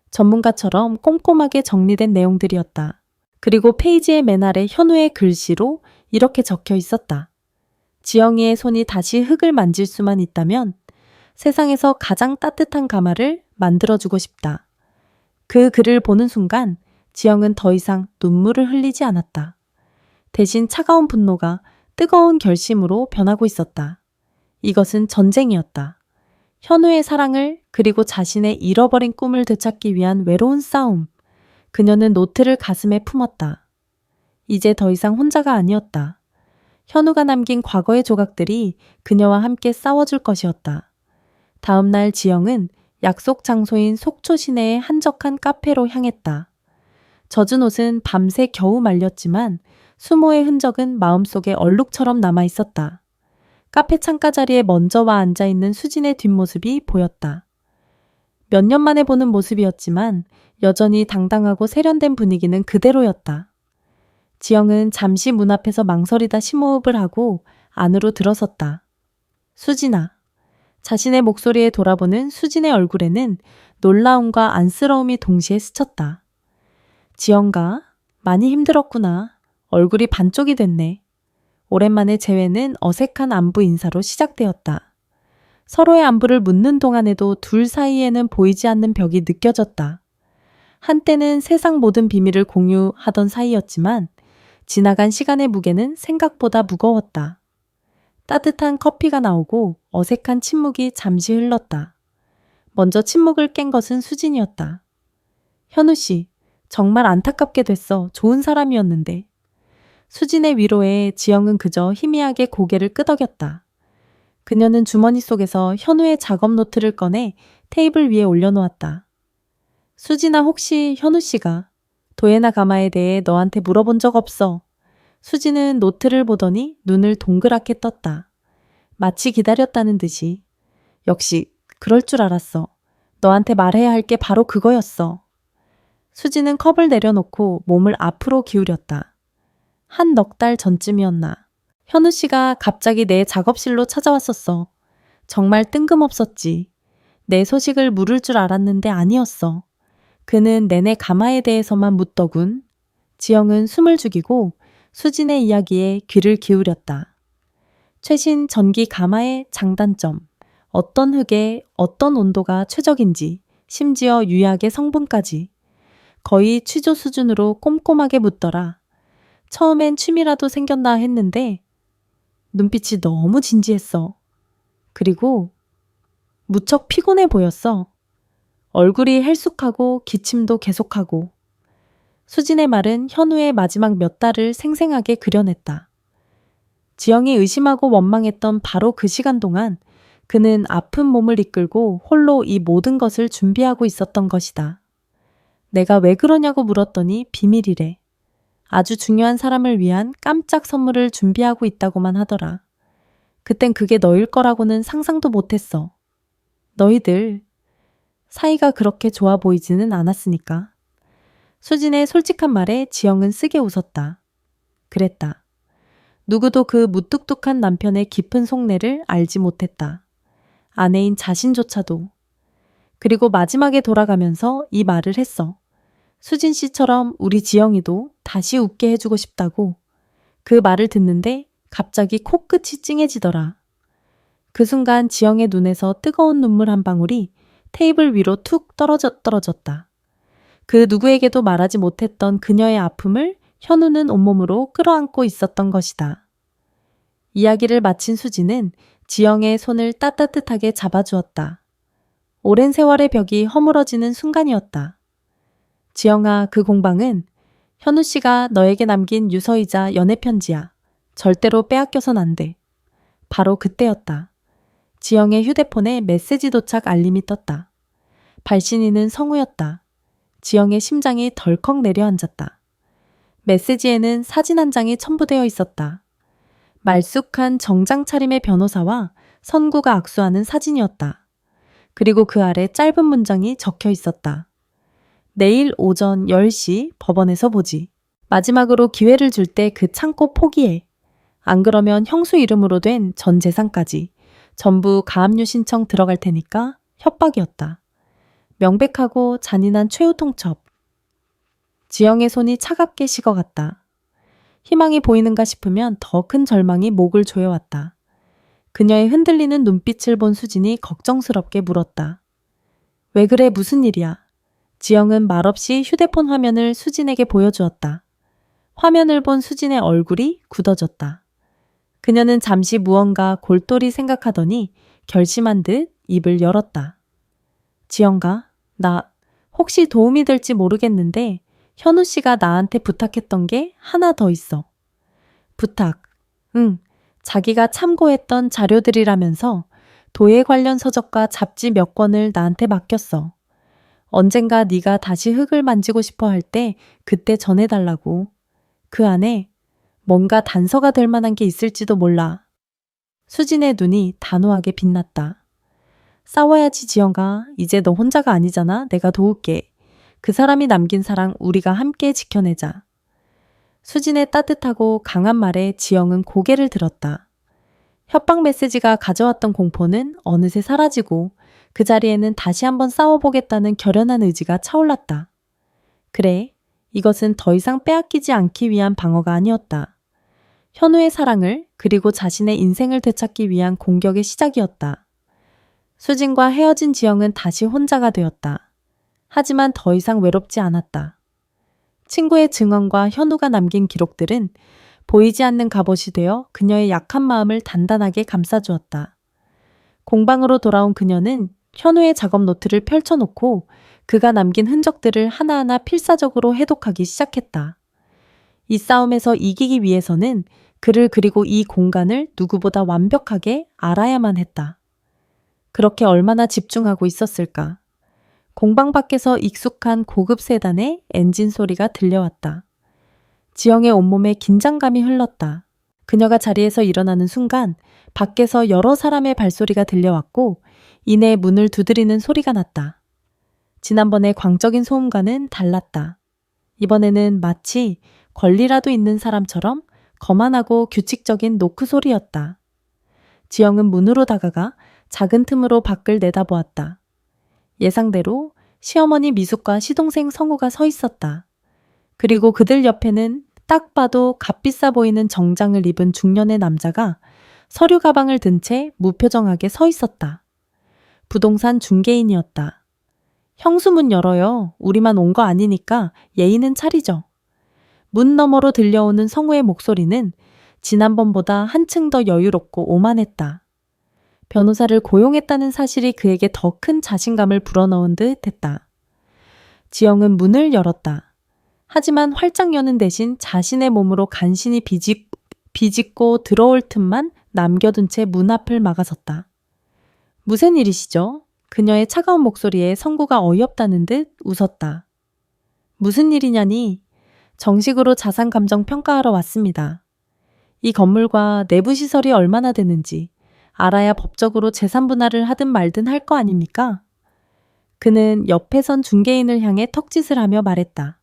전문가처럼 꼼꼼하게 정리된 내용들이었다. 그리고 페이지의 맨 아래 현우의 글씨로 이렇게 적혀 있었다. 지영이의 손이 다시 흙을 만질 수만 있다면 세상에서 가장 따뜻한 가마를 만들어주고 싶다. 그 글을 보는 순간 지영은 더 이상 눈물을 흘리지 않았다. 대신 차가운 분노가 뜨거운 결심으로 변하고 있었다. 이것은 전쟁이었다. 현우의 사랑을 그리고 자신의 잃어버린 꿈을 되찾기 위한 외로운 싸움. 그녀는 노트를 가슴에 품었다. 이제 더 이상 혼자가 아니었다. 현우가 남긴 과거의 조각들이 그녀와 함께 싸워줄 것이었다. 다음 날 지영은 약속 장소인 속초 시내의 한적한 카페로 향했다. 젖은 옷은 밤새 겨우 말렸지만 수모의 흔적은 마음속에 얼룩처럼 남아 있었다. 카페 창가 자리에 먼저 와 앉아있는 수진의 뒷모습이 보였다. 몇 년 만에 보는 모습이었지만 여전히 당당하고 세련된 분위기는 그대로였다. 지영은 잠시 문 앞에서 망설이다 심호흡을 하고 안으로 들어섰다. 수진아. 자신의 목소리에 돌아보는 수진의 얼굴에는 놀라움과 안쓰러움이 동시에 스쳤다. 지영가, 많이 힘들었구나. 얼굴이 반쪽이 됐네. 오랜만에 재회는 어색한 안부 인사로 시작되었다. 서로의 안부를 묻는 동안에도 둘 사이에는 보이지 않는 벽이 느껴졌다. 한때는 세상 모든 비밀을 공유하던 사이였지만 지나간 시간의 무게는 생각보다 무거웠다. 따뜻한 커피가 나오고 어색한 침묵이 잠시 흘렀다. 먼저 침묵을 깬 것은 수진이었다. 현우 씨, 정말 안타깝게 됐어. 좋은 사람이었는데. 수진의 위로에 지영은 그저 희미하게 고개를 끄덕였다. 그녀는 주머니 속에서 현우의 작업 노트를 꺼내 테이블 위에 올려놓았다. 수진아, 혹시 현우 씨가 도예나 가마에 대해 너한테 물어본 적 없어? 수진은 노트를 보더니 눈을 동그랗게 떴다. 마치 기다렸다는 듯이. 역시 그럴 줄 알았어. 너한테 말해야 할 게 바로 그거였어. 수진은 컵을 내려놓고 몸을 앞으로 기울였다. 한 넉 달 전쯤이었나. 현우 씨가 갑자기 내 작업실로 찾아왔었어. 정말 뜬금없었지. 내 소식을 물을 줄 알았는데 아니었어. 그는 내내 가마에 대해서만 묻더군. 지영은 숨을 죽이고 수진의 이야기에 귀를 기울였다. 최신 전기 가마의 장단점, 어떤 흙에 어떤 온도가 최적인지, 심지어 유약의 성분까지 거의 취조 수준으로 꼼꼼하게 묻더라. 처음엔 취미라도 생겼나 했는데 눈빛이 너무 진지했어. 그리고 무척 피곤해 보였어. 얼굴이 헬쑥하고 기침도 계속하고. 수진의 말은 현우의 마지막 몇 달을 생생하게 그려냈다. 지영이 의심하고 원망했던 바로 그 시간 동안 그는 아픈 몸을 이끌고 홀로 이 모든 것을 준비하고 있었던 것이다. 내가 왜 그러냐고 물었더니 비밀이래. 아주 중요한 사람을 위한 깜짝 선물을 준비하고 있다고만 하더라. 그땐 그게 너일 거라고는 상상도 못했어. 너희들 사이가 그렇게 좋아 보이지는 않았으니까. 수진의 솔직한 말에 지영은 쓰게 웃었다. 그랬다. 누구도 그 무뚝뚝한 남편의 깊은 속내를 알지 못했다. 아내인 자신조차도. 그리고 마지막에 돌아가면서 이 말을 했어. 수진 씨처럼 우리 지영이도 다시 웃게 해주고 싶다고. 그 말을 듣는데 갑자기 코끝이 찡해지더라. 그 순간 지영의 눈에서 뜨거운 눈물 한 방울이 테이블 위로 툭 떨어졌다. 그 누구에게도 말하지 못했던 그녀의 아픔을 현우는 온몸으로 끌어안고 있었던 것이다. 이야기를 마친 수지는 지영의 손을 따뜻하게 잡아주었다. 오랜 세월의 벽이 허물어지는 순간이었다. 지영아, 그 공방은 현우 씨가 너에게 남긴 유서이자 연애 편지야. 절대로 빼앗겨선 안 돼. 바로 그때였다. 지영의 휴대폰에 메시지 도착 알림이 떴다. 발신인은 성우였다. 지영의 심장이 덜컥 내려앉았다. 메시지에는 사진 한 장이 첨부되어 있었다. 말쑥한 정장 차림의 변호사와 선구가 악수하는 사진이었다. 그리고 그 아래 짧은 문장이 적혀 있었다. 내일 오전 10시 법원에서 보지. 마지막으로 기회를 줄 때 그 창고 포기해. 안 그러면 형수 이름으로 된 전 재산까지 전부 가압류 신청 들어갈 테니까 협박이었다. 명백하고 잔인한 최후 통첩. 지영의 손이 차갑게 식어갔다. 희망이 보이는가 싶으면 더 큰 절망이 목을 조여왔다. 그녀의 흔들리는 눈빛을 본 수진이 걱정스럽게 물었다. 왜 그래, 무슨 일이야? 지영은 말없이 휴대폰 화면을 수진에게 보여주었다. 화면을 본 수진의 얼굴이 굳어졌다. 그녀는 잠시 무언가 골똘히 생각하더니 결심한 듯 입을 열었다. 지영가, 나 혹시 도움이 될지 모르겠는데 현우 씨가 나한테 부탁했던 게 하나 더 있어. 부탁. 응, 자기가 참고했던 자료들이라면서 도예 관련 서적과 잡지 몇 권을 나한테 맡겼어. 언젠가 네가 다시 흙을 만지고 싶어 할 때 그때 전해달라고. 그 안에 뭔가 단서가 될 만한 게 있을지도 몰라. 수진의 눈이 단호하게 빛났다. 싸워야지 지영아. 이제 너 혼자가 아니잖아. 내가 도울게. 그 사람이 남긴 사랑 우리가 함께 지켜내자. 수진의 따뜻하고 강한 말에 지영은 고개를 들었다. 협박 메시지가 가져왔던 공포는 어느새 사라지고 그 자리에는 다시 한번 싸워보겠다는 결연한 의지가 차올랐다. 그래, 이것은 더 이상 빼앗기지 않기 위한 방어가 아니었다. 현우의 사랑을 그리고 자신의 인생을 되찾기 위한 공격의 시작이었다. 수진과 헤어진 지영은 다시 혼자가 되었다. 하지만 더 이상 외롭지 않았다. 친구의 증언과 현우가 남긴 기록들은 보이지 않는 갑옷이 되어 그녀의 약한 마음을 단단하게 감싸주었다. 공방으로 돌아온 그녀는 현우의 작업 노트를 펼쳐놓고 그가 남긴 흔적들을 하나하나 필사적으로 해독하기 시작했다. 이 싸움에서 이기기 위해서는 그를 그리고 이 공간을 누구보다 완벽하게 알아야만 했다. 그렇게 얼마나 집중하고 있었을까? 공방 밖에서 익숙한 고급 세단의 엔진 소리가 들려왔다. 지영의 온몸에 긴장감이 흘렀다. 그녀가 자리에서 일어나는 순간 밖에서 여러 사람의 발소리가 들려왔고 이내 문을 두드리는 소리가 났다. 지난번의 광적인 소음과는 달랐다. 이번에는 마치 권리라도 있는 사람처럼 거만하고 규칙적인 노크 소리였다. 지영은 문으로 다가가 작은 틈으로 밖을 내다보았다. 예상대로 시어머니 미숙과 시동생 성우가 서 있었다. 그리고 그들 옆에는 딱 봐도 값비싸 보이는 정장을 입은 중년의 남자가 서류 가방을 든 채 무표정하게 서 있었다. 부동산 중개인이었다. 형수 문 열어요. 우리만 온 거 아니니까 예의는 차리죠. 문 너머로 들려오는 성우의 목소리는 지난번보다 한층 더 여유롭고 오만했다. 변호사를 고용했다는 사실이 그에게 더 큰 자신감을 불어넣은 듯 했다. 지영은 문을 열었다. 하지만 활짝 여는 대신 자신의 몸으로 간신히 비집고 들어올 틈만 남겨둔 채 문 앞을 막아섰다. 무슨 일이시죠? 그녀의 차가운 목소리에 성구가 어이없다는 듯 웃었다. 무슨 일이냐니? 정식으로 자산 감정 평가하러 왔습니다. 이 건물과 내부 시설이 얼마나 되는지 알아야 법적으로 재산 분할을 하든 말든 할 거 아닙니까? 그는 옆에 선 중개인을 향해 턱짓을 하며 말했다.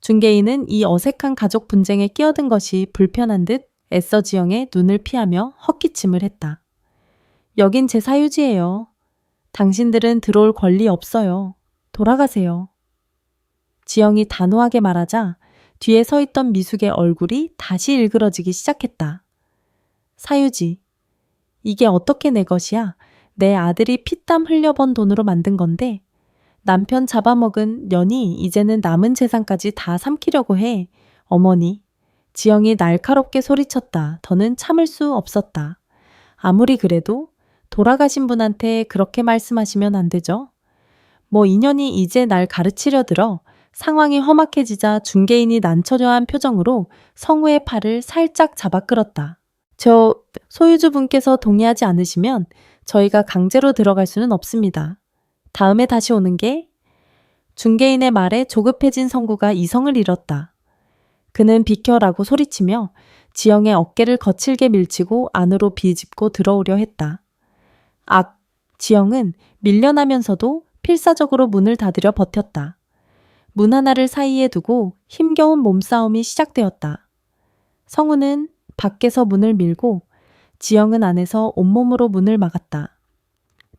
중개인은 이 어색한 가족 분쟁에 끼어든 것이 불편한 듯 애써 지영의 눈을 피하며 헛기침을 했다. 여긴 제 사유지예요. 당신들은 들어올 권리 없어요. 돌아가세요. 지영이 단호하게 말하자 뒤에 서 있던 미숙의 얼굴이 다시 일그러지기 시작했다. 사유지. 이게 어떻게 내 것이야? 내 아들이 피땀 흘려번 돈으로 만든 건데 남편 잡아먹은 년이 이제는 남은 재산까지 다 삼키려고 해. 어머니. 지영이 날카롭게 소리쳤다. 더는 참을 수 없었다. 아무리 그래도 돌아가신 분한테 그렇게 말씀하시면 안 되죠? 뭐 인연이 이제 날 가르치려 들어 상황이 험악해지자 중개인이 난처려한 표정으로 성우의 팔을 살짝 잡아 끌었다. 저 소유주분께서 동의하지 않으시면 저희가 강제로 들어갈 수는 없습니다. 다음에 다시 오는 게 중개인의 말에 조급해진 성구가 이성을 잃었다. 그는 비켜라고 소리치며 지영의 어깨를 거칠게 밀치고 안으로 비집고 들어오려 했다. 악! 지영은 밀려나면서도 필사적으로 문을 닫으려 버텼다. 문 하나를 사이에 두고 힘겨운 몸싸움이 시작되었다. 성우는 밖에서 문을 밀고 지영은 안에서 온몸으로 문을 막았다.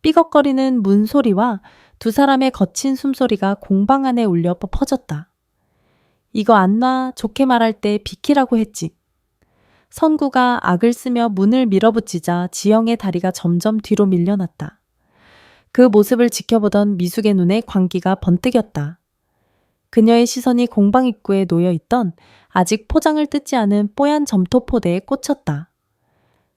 삐걱거리는 문 소리와 두 사람의 거친 숨소리가 공방 안에 울려 퍼졌다. 이거 안 놔 좋게 말할 때 비키라고 했지. 선구가 악을 쓰며 문을 밀어붙이자 지영의 다리가 점점 뒤로 밀려났다. 그 모습을 지켜보던 미숙의 눈에 광기가 번뜩였다. 그녀의 시선이 공방 입구에 놓여있던 아직 포장을 뜯지 않은 뽀얀 점토 포대에 꽂혔다.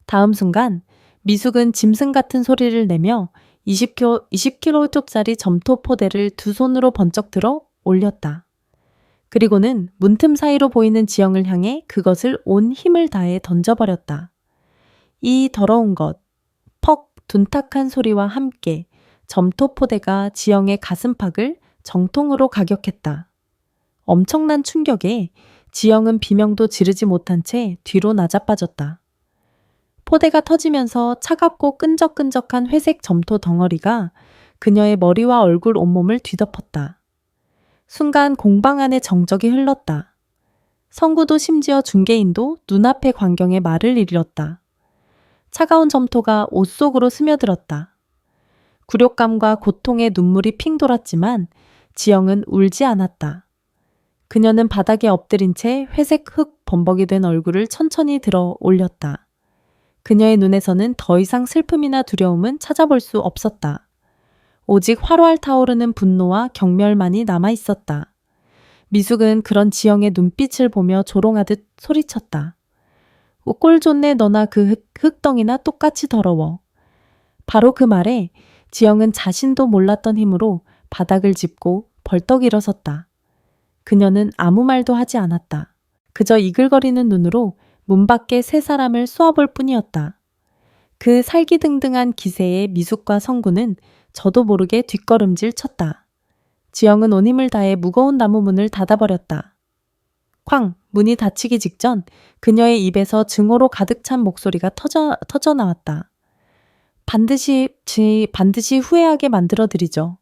다음 순간 미숙은 짐승 같은 소리를 내며 20kg짜리 점토 포대를 두 손으로 번쩍 들어 올렸다. 그리고는 문틈 사이로 보이는 지영을 향해 그것을 온 힘을 다해 던져버렸다. 이 더러운 것, 퍽 둔탁한 소리와 함께 점토 포대가 지영의 가슴팍을 정통으로 가격했다. 엄청난 충격에 지영은 비명도 지르지 못한 채 뒤로 나자빠졌다. 포대가 터지면서 차갑고 끈적끈적한 회색 점토 덩어리가 그녀의 머리와 얼굴 온몸을 뒤덮었다. 순간 공방 안에 정적이 흘렀다. 성구도 심지어 중개인도 눈앞의 광경에 말을 잃었다. 차가운 점토가 옷 속으로 스며들었다. 굴욕감과 고통의 눈물이 핑 돌았지만 지영은 울지 않았다. 그녀는 바닥에 엎드린 채 회색 흙 범벅이 된 얼굴을 천천히 들어 올렸다. 그녀의 눈에서는 더 이상 슬픔이나 두려움은 찾아볼 수 없었다. 오직 활활 타오르는 분노와 경멸만이 남아 있었다. 미숙은 그런 지영의 눈빛을 보며 조롱하듯 소리쳤다. 꼴 좋네 너나 그 흙덩이나 똑같이 더러워. 바로 그 말에 지영은 자신도 몰랐던 힘으로 바닥을 짚고 벌떡 일어섰다. 그녀는 아무 말도 하지 않았다. 그저 이글거리는 눈으로 문 밖에 세 사람을 쏘아볼 뿐이었다. 그 살기등등한 기세에 미숙과 성구는 저도 모르게 뒷걸음질 쳤다. 지영은 온 힘을 다해 무거운 나무 문을 닫아버렸다. 쾅! 문이 닫히기 직전 그녀의 입에서 증오로 가득 찬 목소리가 터져 나왔다. 반드시 후회하게 만들어드리죠.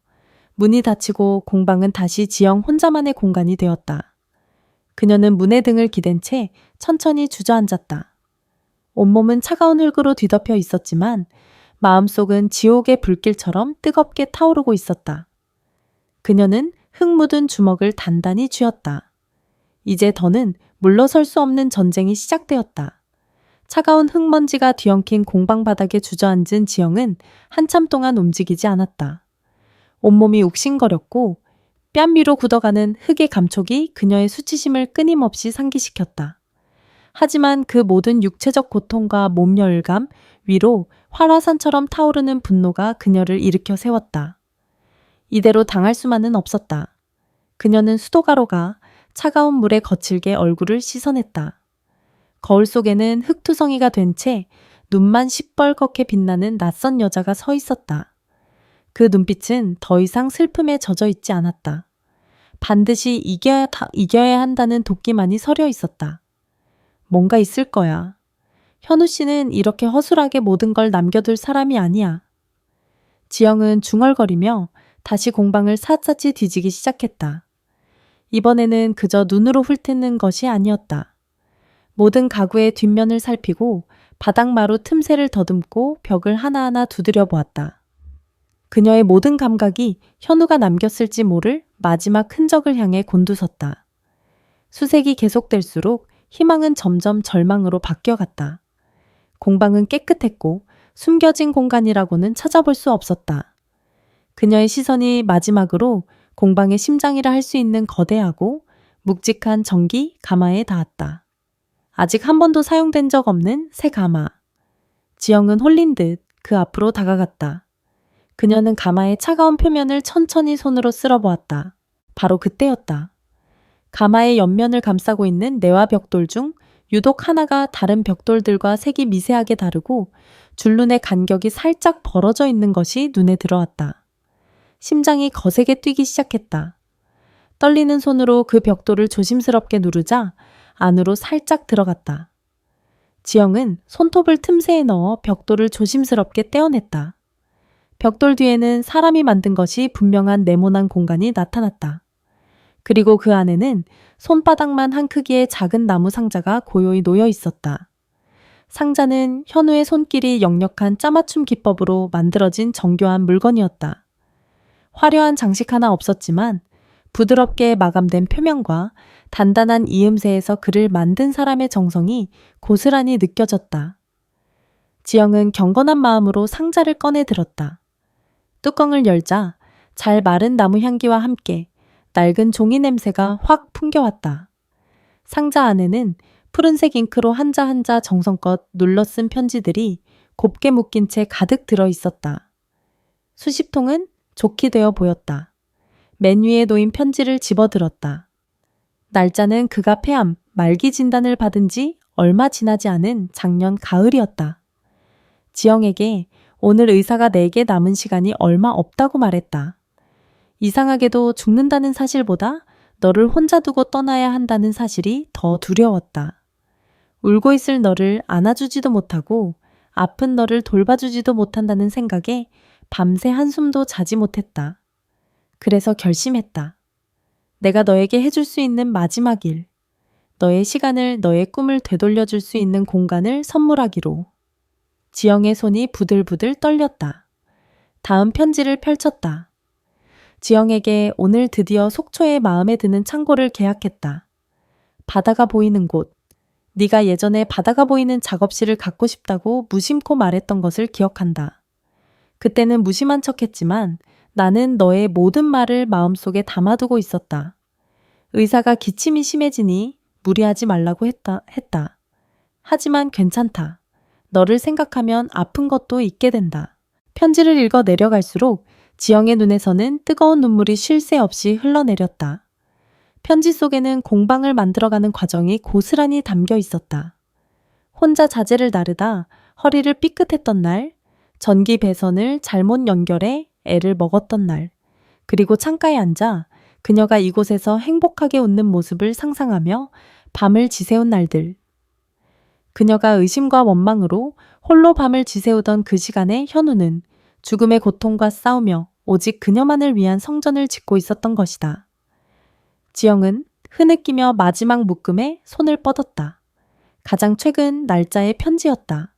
문이 닫히고 공방은 다시 지영 혼자만의 공간이 되었다. 그녀는 문의 등을 기댄 채 천천히 주저앉았다. 온몸은 차가운 흙으로 뒤덮여 있었지만 마음속은 지옥의 불길처럼 뜨겁게 타오르고 있었다. 그녀는 흙 묻은 주먹을 단단히 쥐었다. 이제 더는 물러설 수 없는 전쟁이 시작되었다. 차가운 흙먼지가 뒤엉킨 공방 바닥에 주저앉은 지영은 한참 동안 움직이지 않았다. 온몸이 욱신거렸고 뺨 위로 굳어가는 흙의 감촉이 그녀의 수치심을 끊임없이 상기시켰다. 하지만 그 모든 육체적 고통과 몸열감 위로 활화산처럼 타오르는 분노가 그녀를 일으켜 세웠다. 이대로 당할 수만은 없었다. 그녀는 수도가로 가 차가운 물에 거칠게 얼굴을 씻어냈다. 거울 속에는 흙투성이가 된 채 눈만 시뻘겋게 빛나는 낯선 여자가 서 있었다. 그 눈빛은 더 이상 슬픔에 젖어 있지 않았다. 반드시 이겨야 한다는 도끼만이 서려 있었다. 뭔가 있을 거야. 현우 씨는 이렇게 허술하게 모든 걸 남겨둘 사람이 아니야. 지영은 중얼거리며 다시 공방을 샅샅이 뒤지기 시작했다. 이번에는 그저 눈으로 훑는 것이 아니었다. 모든 가구의 뒷면을 살피고 바닥마루 틈새를 더듬고 벽을 하나하나 두드려 보았다. 그녀의 모든 감각이 현우가 남겼을지 모를 마지막 흔적을 향해 곤두섰다. 수색이 계속될수록 희망은 점점 절망으로 바뀌어갔다. 공방은 깨끗했고 숨겨진 공간이라고는 찾아볼 수 없었다. 그녀의 시선이 마지막으로 공방의 심장이라 할 수 있는 거대하고 묵직한 전기 가마에 닿았다. 아직 한 번도 사용된 적 없는 새 가마. 지영은 홀린 듯 그 앞으로 다가갔다. 그녀는 가마의 차가운 표면을 천천히 손으로 쓸어보았다. 바로 그때였다. 가마의 옆면을 감싸고 있는 네와 벽돌 중 유독 하나가 다른 벽돌들과 색이 미세하게 다르고 줄눈의 간격이 살짝 벌어져 있는 것이 눈에 들어왔다. 심장이 거세게 뛰기 시작했다. 떨리는 손으로 그 벽돌을 조심스럽게 누르자 안으로 살짝 들어갔다. 지영은 손톱을 틈새에 넣어 벽돌을 조심스럽게 떼어냈다. 벽돌 뒤에는 사람이 만든 것이 분명한 네모난 공간이 나타났다. 그리고 그 안에는 손바닥만 한 크기의 작은 나무 상자가 고요히 놓여 있었다. 상자는 현우의 손길이 역력한 짜맞춤 기법으로 만들어진 정교한 물건이었다. 화려한 장식 하나 없었지만 부드럽게 마감된 표면과 단단한 이음새에서 그를 만든 사람의 정성이 고스란히 느껴졌다. 지영은 경건한 마음으로 상자를 꺼내 들었다. 뚜껑을 열자 잘 마른 나무 향기와 함께 낡은 종이 냄새가 확 풍겨왔다. 상자 안에는 푸른색 잉크로 한자 한자 정성껏 눌러쓴 편지들이 곱게 묶인 채 가득 들어 있었다. 수십 통은 좋게 되어 보였다. 맨 위에 놓인 편지를 집어들었다. 날짜는 그가 폐암, 말기 진단을 받은 지 얼마 지나지 않은 작년 가을이었다. 지영에게 오늘 의사가 내게 남은 시간이 얼마 없다고 말했다. 이상하게도 죽는다는 사실보다 너를 혼자 두고 떠나야 한다는 사실이 더 두려웠다. 울고 있을 너를 안아주지도 못하고 아픈 너를 돌봐주지도 못한다는 생각에 밤새 한숨도 자지 못했다. 그래서 결심했다. 내가 너에게 해줄 수 있는 마지막 일, 너의 시간을, 너의 꿈을 되돌려줄 수 있는 공간을 선물하기로. 지영의 손이 부들부들 떨렸다. 다음 편지를 펼쳤다. 지영에게 오늘 드디어 속초에 마음에 드는 창고를 계약했다. 바다가 보이는 곳. 네가 예전에 바다가 보이는 작업실을 갖고 싶다고 무심코 말했던 것을 기억한다. 그때는 무심한 척했지만 나는 너의 모든 말을 마음속에 담아두고 있었다. 의사가 기침이 심해지니 무리하지 말라고 했다. 하지만 괜찮다. 너를 생각하면 아픈 것도 잊게 된다. 편지를 읽어 내려갈수록 지영의 눈에서는 뜨거운 눈물이 쉴 새 없이 흘러내렸다. 편지 속에는 공방을 만들어가는 과정이 고스란히 담겨 있었다. 혼자 자재를 나르다 허리를 삐끗했던 날, 전기 배선을 잘못 연결해 애를 먹었던 날, 그리고 창가에 앉아 그녀가 이곳에서 행복하게 웃는 모습을 상상하며 밤을 지새운 날들. 그녀가 의심과 원망으로 홀로 밤을 지새우던 그 시간에 현우는 죽음의 고통과 싸우며 오직 그녀만을 위한 성전을 짓고 있었던 것이다. 지영은 흐느끼며 마지막 묶음에 손을 뻗었다. 가장 최근 날짜의 편지였다.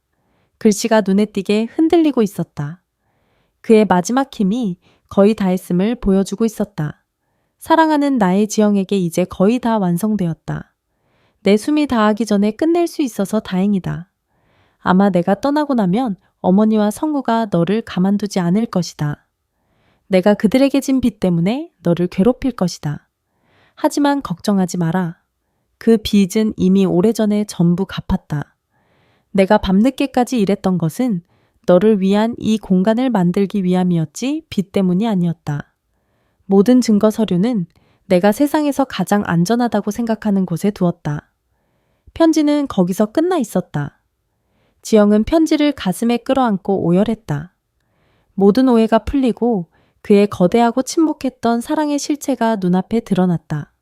글씨가 눈에 띄게 흔들리고 있었다. 그의 마지막 힘이 거의 다했음을 보여주고 있었다. 사랑하는 나의 지영에게 이제 거의 다 완성되었다. 내 숨이 다하기 전에 끝낼 수 있어서 다행이다. 아마 내가 떠나고 나면 어머니와 성우가 너를 가만두지 않을 것이다. 내가 그들에게 진 빚 때문에 너를 괴롭힐 것이다. 하지만 걱정하지 마라. 그 빚은 이미 오래전에 전부 갚았다. 내가 밤늦게까지 일했던 것은 너를 위한 이 공간을 만들기 위함이었지 빚 때문이 아니었다. 모든 증거 서류는 내가 세상에서 가장 안전하다고 생각하는 곳에 두었다. 편지는 거기서 끝나 있었다. 지영은 편지를 가슴에 끌어안고 오열했다. 모든 오해가 풀리고 그의 거대하고 침묵했던 사랑의 실체가 눈앞에 드러났다.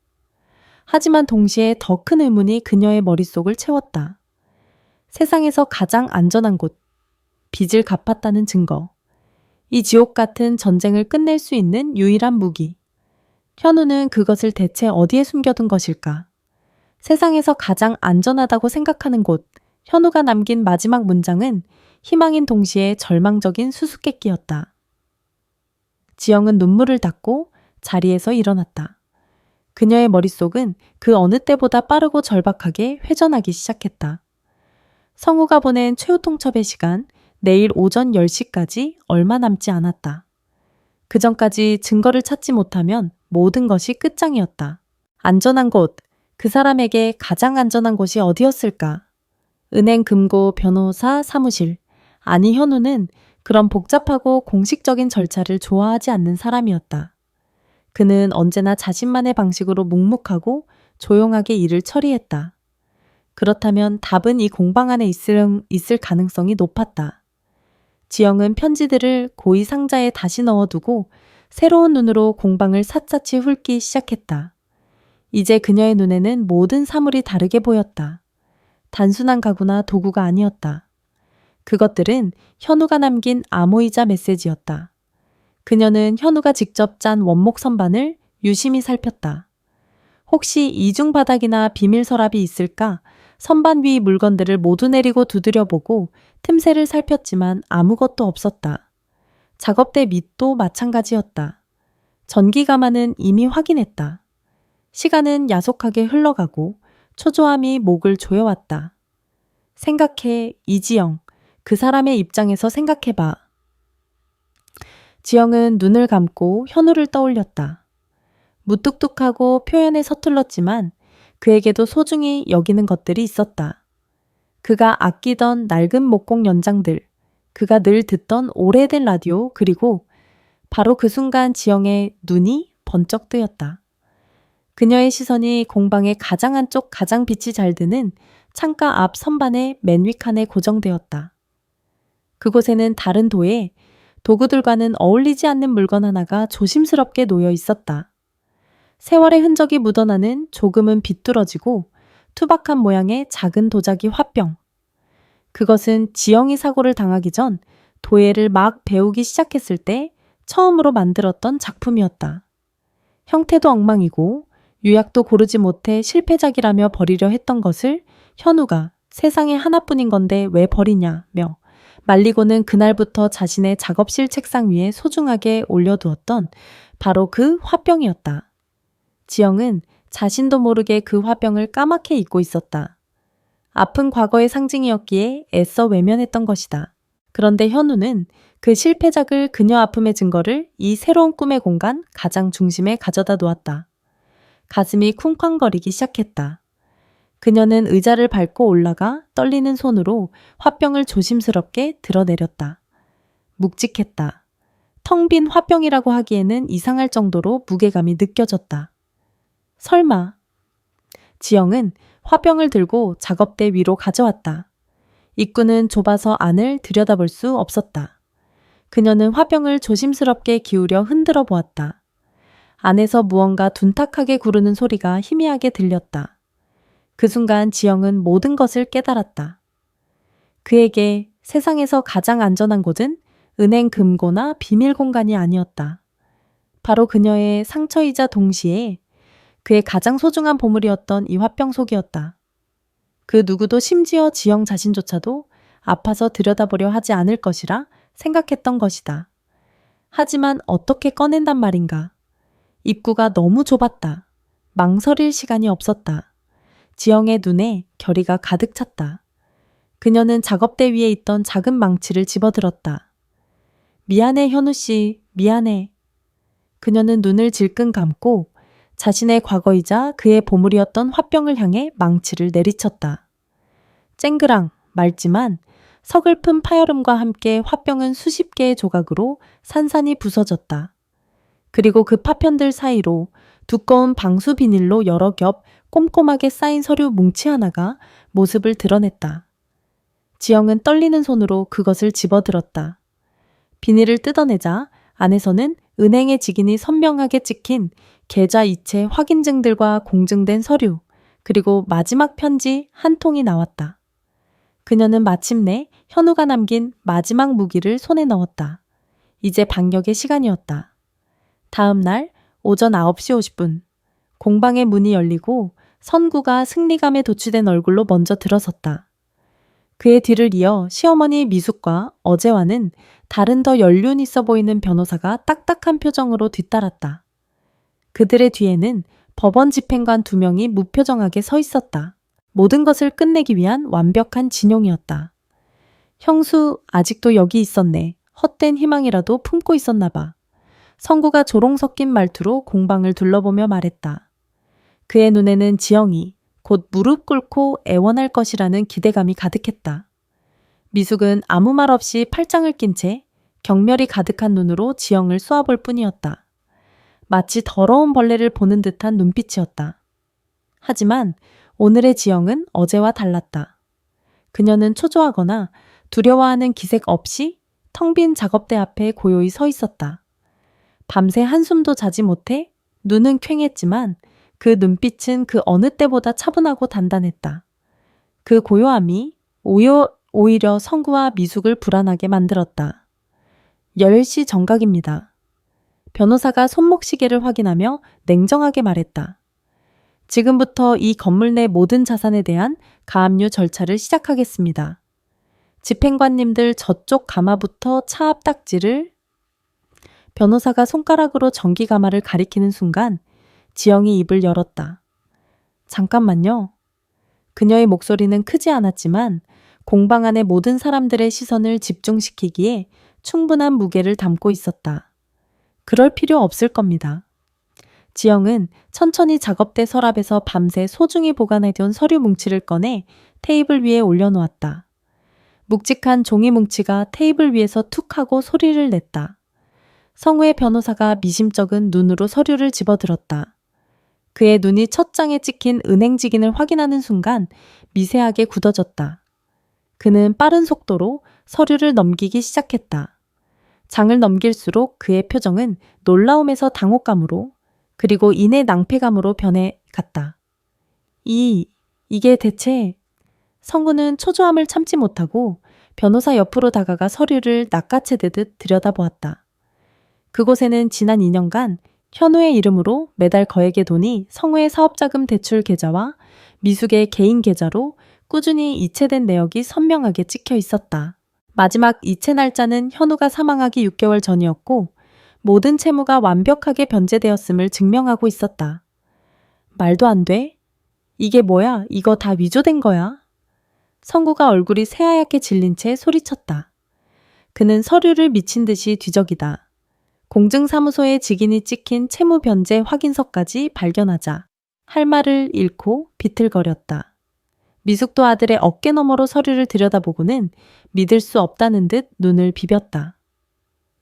하지만 동시에 더 큰 의문이 그녀의 머릿속을 채웠다. 세상에서 가장 안전한 곳, 빚을 갚았다는 증거. 이 지옥 같은 전쟁을 끝낼 수 있는 유일한 무기. 현우는 그것을 대체 어디에 숨겨둔 것일까? 세상에서 가장 안전하다고 생각하는 곳, 현우가 남긴 마지막 문장은 희망인 동시에 절망적인 수수께끼였다. 지영은 눈물을 닦고 자리에서 일어났다. 그녀의 머릿속은 그 어느 때보다 빠르고 절박하게 회전하기 시작했다. 성우가 보낸 최후 통첩의 시간, 내일 오전 10시까지 얼마 남지 않았다. 그 전까지 증거를 찾지 못하면 모든 것이 끝장이었다. 안전한 곳, 그 사람에게 가장 안전한 곳이 어디였을까? 은행 금고 변호사 사무실. 아니, 현우는 그런 복잡하고 공식적인 절차를 좋아하지 않는 사람이었다. 그는 언제나 자신만의 방식으로 묵묵하고 조용하게 일을 처리했다. 그렇다면 답은 이 공방 안에 있을 가능성이 높았다. 지영은 편지들을 고이 상자에 다시 넣어두고 새로운 눈으로 공방을 샅샅이 훑기 시작했다. 이제 그녀의 눈에는 모든 사물이 다르게 보였다. 단순한 가구나 도구가 아니었다. 그것들은 현우가 남긴 암호이자 메시지였다. 그녀는 현우가 직접 짠 원목 선반을 유심히 살폈다. 혹시 이중 바닥이나 비밀 서랍이 있을까? 선반 위 물건들을 모두 내리고 두드려보고 틈새를 살폈지만 아무것도 없었다. 작업대 밑도 마찬가지였다. 전기 가마는 이미 확인했다. 시간은 야속하게 흘러가고 초조함이 목을 조여왔다. 생각해, 이지영. 그 사람의 입장에서 생각해봐. 지영은 눈을 감고 현우를 떠올렸다. 무뚝뚝하고 표현에 서툴렀지만 그에게도 소중히 여기는 것들이 있었다. 그가 아끼던 낡은 목공 연장들, 그가 늘 듣던 오래된 라디오, 그리고 바로 그 순간 지영의 눈이 번쩍 뜨였다. 그녀의 시선이 공방의 가장 안쪽 가장 빛이 잘 드는 창가 앞 선반의 맨 윗칸에 고정되었다. 그곳에는 다른 도에 도구들과는 어울리지 않는 물건 하나가 조심스럽게 놓여 있었다. 세월의 흔적이 묻어나는 조금은 비뚤어지고 투박한 모양의 작은 도자기 화병. 그것은 지영이 사고를 당하기 전 도예를 막 배우기 시작했을 때 처음으로 만들었던 작품이었다. 형태도 엉망이고 유약도 고르지 못해 실패작이라며 버리려 했던 것을 현우가 세상에 하나뿐인 건데 왜 버리냐며 말리고는 그날부터 자신의 작업실 책상 위에 소중하게 올려두었던 바로 그 화병이었다. 지영은 자신도 모르게 그 화병을 까맣게 잊고 있었다. 아픈 과거의 상징이었기에 애써 외면했던 것이다. 그런데 현우는 그 실패작을 그녀 아픔의 증거를 이 새로운 꿈의 공간 가장 중심에 가져다 놓았다. 가슴이 쿵쾅거리기 시작했다. 그녀는 의자를 밟고 올라가 떨리는 손으로 화병을 조심스럽게 드러내렸다. 묵직했다. 텅 빈 화병이라고 하기에는 이상할 정도로 무게감이 느껴졌다. 설마. 지영은 화병을 들고 작업대 위로 가져왔다. 입구는 좁아서 안을 들여다볼 수 없었다. 그녀는 화병을 조심스럽게 기울여 흔들어 보았다. 안에서 무언가 둔탁하게 구르는 소리가 희미하게 들렸다. 그 순간 지영은 모든 것을 깨달았다. 그에게 세상에서 가장 안전한 곳은 은행 금고나 비밀 공간이 아니었다. 바로 그녀의 상처이자 동시에 그의 가장 소중한 보물이었던 이 화병 속이었다. 그 누구도 심지어 지영 자신조차도 아파서 들여다보려 하지 않을 것이라 생각했던 것이다. 하지만 어떻게 꺼낸단 말인가. 입구가 너무 좁았다. 망설일 시간이 없었다. 지영의 눈에 결의가 가득 찼다. 그녀는 작업대 위에 있던 작은 망치를 집어들었다. 미안해, 현우 씨, 미안해. 그녀는 눈을 질끈 감고 자신의 과거이자 그의 보물이었던 화병을 향해 망치를 내리쳤다. 쨍그랑 맑지만 서글픈 파열음과 함께 화병은 수십 개의 조각으로 산산이 부서졌다. 그리고 그 파편들 사이로 두꺼운 방수 비닐로 여러 겹 꼼꼼하게 쌓인 서류 뭉치 하나가 모습을 드러냈다. 지영은 떨리는 손으로 그것을 집어들었다. 비닐을 뜯어내자 안에서는 은행의 직인이 선명하게 찍힌 계좌 이체 확인증들과 공증된 서류, 그리고 마지막 편지 한 통이 나왔다. 그녀는 마침내 현우가 남긴 마지막 무기를 손에 넣었다. 이제 반격의 시간이었다. 다음 날 오전 9시 50분, 공방의 문이 열리고 선구가 승리감에 도취된 얼굴로 먼저 들어섰다. 그의 뒤를 이어 시어머니 미숙과 어제와는 다른 더 연륜 있어 보이는 변호사가 딱딱한 표정으로 뒤따랐다. 그들의 뒤에는 법원 집행관 2명이 무표정하게 서 있었다. 모든 것을 끝내기 위한 완벽한 진용이었다. 형수 아직도 여기 있었네. 헛된 희망이라도 품고 있었나 봐. 성구가 조롱 섞인 말투로 공방을 둘러보며 말했다. 그의 눈에는 지영이 곧 무릎 꿇고 애원할 것이라는 기대감이 가득했다. 미숙은 아무 말 없이 팔짱을 낀 채 경멸이 가득한 눈으로 지영을 쏘아볼 뿐이었다. 마치 더러운 벌레를 보는 듯한 눈빛이었다. 하지만 오늘의 지영은 어제와 달랐다. 그녀는 초조하거나 두려워하는 기색 없이 텅 빈 작업대 앞에 고요히 서 있었다. 밤새 한숨도 자지 못해 눈은 퀭했지만 그 눈빛은 그 어느 때보다 차분하고 단단했다. 그 고요함이 오히려 성구와 미숙을 불안하게 만들었다. 10시 정각입니다. 변호사가 손목시계를 확인하며 냉정하게 말했다. 지금부터 이 건물 내 모든 자산에 대한 가압류 절차를 시작하겠습니다. 집행관님들 저쪽 가마부터 차 앞 딱지를 변호사가 손가락으로 전기 가마를 가리키는 순간 지영이 입을 열었다. 잠깐만요. 그녀의 목소리는 크지 않았지만 공방 안의 모든 사람들의 시선을 집중시키기에 충분한 무게를 담고 있었다. 그럴 필요 없을 겁니다. 지영은 천천히 작업대 서랍에서 밤새 소중히 보관해둔 서류 뭉치를 꺼내 테이블 위에 올려놓았다. 묵직한 종이 뭉치가 테이블 위에서 툭 하고 소리를 냈다. 성우의 변호사가 미심쩍은 눈으로 서류를 집어들었다. 그의 눈이 첫 장에 찍힌 은행직인을 확인하는 순간 미세하게 굳어졌다. 그는 빠른 속도로 서류를 넘기기 시작했다. 장을 넘길수록 그의 표정은 놀라움에서 당혹감으로 그리고 이내 낭패감으로 변해갔다. 이게 대체... 성구는 초조함을 참지 못하고 변호사 옆으로 다가가 서류를 낚아채듯 들여다보았다. 그곳에는 지난 2년간 현우의 이름으로 매달 거액의 돈이 성우의 사업자금 대출 계좌와 미숙의 개인 계좌로 꾸준히 이체된 내역이 선명하게 찍혀 있었다. 마지막 이체 날짜는 현우가 사망하기 6개월 전이었고 모든 채무가 완벽하게 변제되었음을 증명하고 있었다. 말도 안 돼? 이게 뭐야? 이거 다 위조된 거야? 성구가 얼굴이 새하얗게 질린 채 소리쳤다. 그는 서류를 미친 듯이 뒤적이다. 공증사무소의 직인이 찍힌 채무 변제 확인서까지 발견하자 할 말을 잃고 비틀거렸다. 미숙도 아들의 어깨 너머로 서류를 들여다보고는 믿을 수 없다는 듯 눈을 비볐다.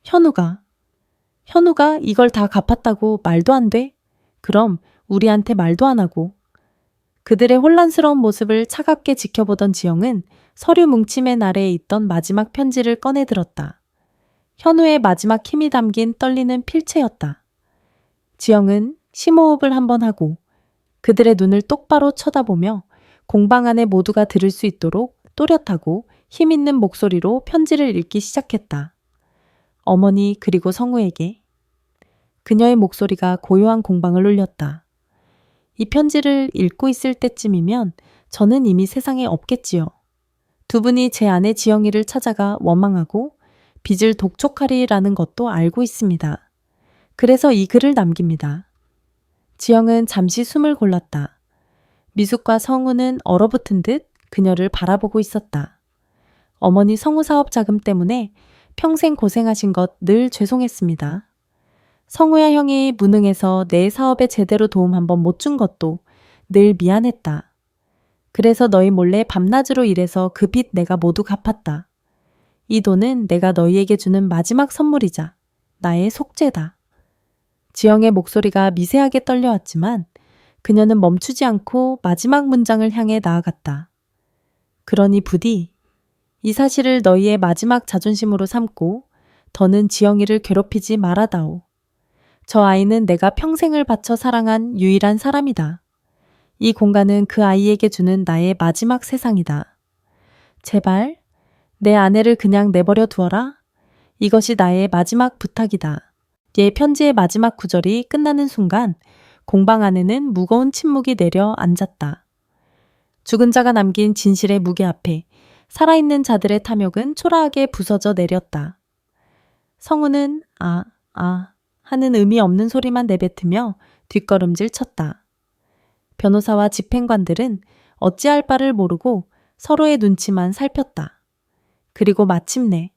현우가 이걸 다 갚았다고 말도 안 돼? 그럼 우리한테 말도 안 하고. 그들의 혼란스러운 모습을 차갑게 지켜보던 지영은 서류 뭉침의 아래에 있던 마지막 편지를 꺼내들었다. 현우의 마지막 힘이 담긴 떨리는 필체였다. 지영은 심호흡을 한번 하고 그들의 눈을 똑바로 쳐다보며 공방 안에 모두가 들을 수 있도록 또렷하고 힘있는 목소리로 편지를 읽기 시작했다. 어머니 그리고 성우에게. 그녀의 목소리가 고요한 공방을 울렸다. 이 편지를 읽고 있을 때쯤이면 저는 이미 세상에 없겠지요. 두 분이 제 아내 지영이를 찾아가 원망하고 빚을 독촉하리라는 것도 알고 있습니다. 그래서 이 글을 남깁니다. 지영은 잠시 숨을 골랐다. 미숙과 성우는 얼어붙은 듯 그녀를 바라보고 있었다. 어머니 성우 사업 자금 때문에 평생 고생하신 것 늘 죄송했습니다. 성우야 형이 무능해서 내 사업에 제대로 도움 한번 못 준 것도 늘 미안했다. 그래서 너희 몰래 밤낮으로 일해서 그 빚 내가 모두 갚았다. 이 돈은 내가 너희에게 주는 마지막 선물이자 나의 속죄다. 지영의 목소리가 미세하게 떨려왔지만 그녀는 멈추지 않고 마지막 문장을 향해 나아갔다. 그러니 부디 이 사실을 너희의 마지막 자존심으로 삼고 더는 지영이를 괴롭히지 말아다오. 저 아이는 내가 평생을 바쳐 사랑한 유일한 사람이다. 이 공간은 그 아이에게 주는 나의 마지막 세상이다. 제발 내 아내를 그냥 내버려 두어라. 이것이 나의 마지막 부탁이다. 얘 편지의 마지막 구절이 끝나는 순간 공방 안에는 무거운 침묵이 내려 앉았다. 죽은 자가 남긴 진실의 무게 앞에 살아있는 자들의 탐욕은 초라하게 부서져 내렸다. 성우는 하는 의미 없는 소리만 내뱉으며 뒷걸음질 쳤다. 변호사와 집행관들은 어찌할 바를 모르고 서로의 눈치만 살폈다. 그리고 마침내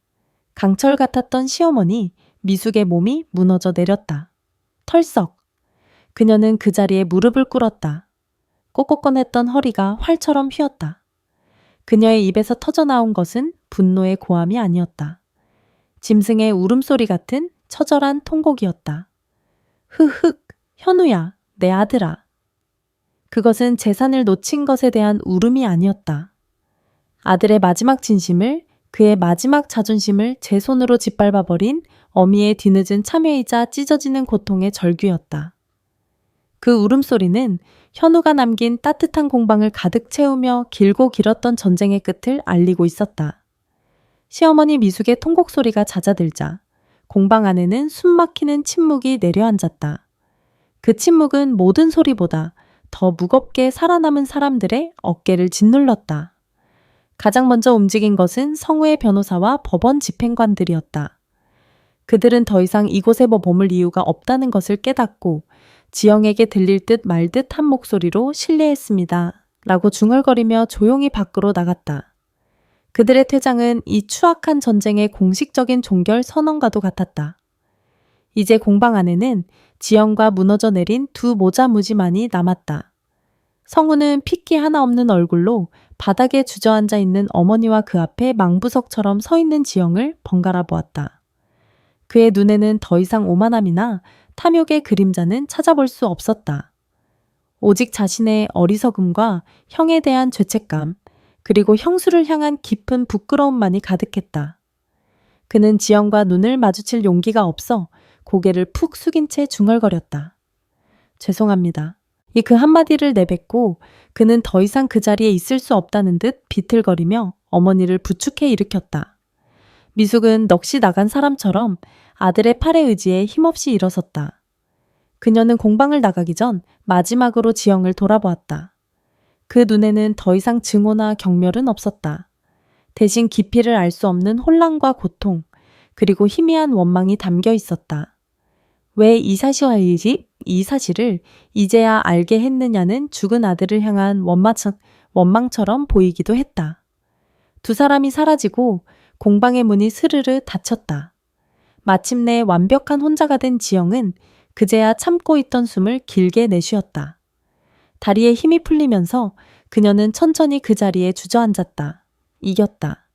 강철 같았던 시어머니 미숙의 몸이 무너져 내렸다. 털썩. 그녀는 그 자리에 무릎을 꿇었다. 꼿꼿건했던 허리가 활처럼 휘었다. 그녀의 입에서 터져나온 것은 분노의 고함이 아니었다. 짐승의 울음소리 같은 처절한 통곡이었다. 흐흑, 현우야, 내 아들아. 그것은 재산을 놓친 것에 대한 울음이 아니었다. 아들의 마지막 진심을, 그의 마지막 자존심을 제 손으로 짓밟아버린 어미의 뒤늦은 참회이자 찢어지는 고통의 절규였다. 그 울음소리는 현우가 남긴 따뜻한 공방을 가득 채우며 길고 길었던 전쟁의 끝을 알리고 있었다. 시어머니 미숙의 통곡소리가 잦아들자 공방 안에는 숨막히는 침묵이 내려앉았다. 그 침묵은 모든 소리보다 더 무겁게 살아남은 사람들의 어깨를 짓눌렀다. 가장 먼저 움직인 것은 성우의 변호사와 법원 집행관들이었다. 그들은 더 이상 이곳에 머물 이유가 없다는 것을 깨닫고 지영에게 들릴 듯 말 듯 한 목소리로 실례했습니다. 라고 중얼거리며 조용히 밖으로 나갔다. 그들의 퇴장은 이 추악한 전쟁의 공식적인 종결 선언과도 같았다. 이제 공방 안에는 지영과 무너져 내린 두 모자무지만이 남았다. 성우는 핏기 하나 없는 얼굴로 바닥에 주저앉아 있는 어머니와 그 앞에 망부석처럼 서 있는 지영을 번갈아 보았다. 그의 눈에는 더 이상 오만함이나 탐욕의 그림자는 찾아볼 수 없었다. 오직 자신의 어리석음과 형에 대한 죄책감, 그리고 형수를 향한 깊은 부끄러움만이 가득했다. 그는 지영과 눈을 마주칠 용기가 없어 고개를 푹 숙인 채 중얼거렸다. 죄송합니다. 이 그 한마디를 내뱉고 그는 더 이상 그 자리에 있을 수 없다는 듯 비틀거리며 어머니를 부축해 일으켰다. 미숙은 넋이 나간 사람처럼 아들의 팔에 의지해 힘없이 일어섰다. 그녀는 공방을 나가기 전 마지막으로 지영을 돌아보았다. 그 눈에는 더 이상 증오나 경멸은 없었다. 대신 깊이를 알 수 없는 혼란과 고통, 그리고 희미한 원망이 담겨 있었다. 왜 이 사실을 이제야 알게 했느냐는 죽은 아들을 향한 원망처럼 보이기도 했다. 두 사람이 사라지고 공방의 문이 스르르 닫혔다. 마침내 완벽한 혼자가 된 지영은 그제야 참고 있던 숨을 길게 내쉬었다. 다리에 힘이 풀리면서 그녀는 천천히 그 자리에 주저앉았다. 이겼다.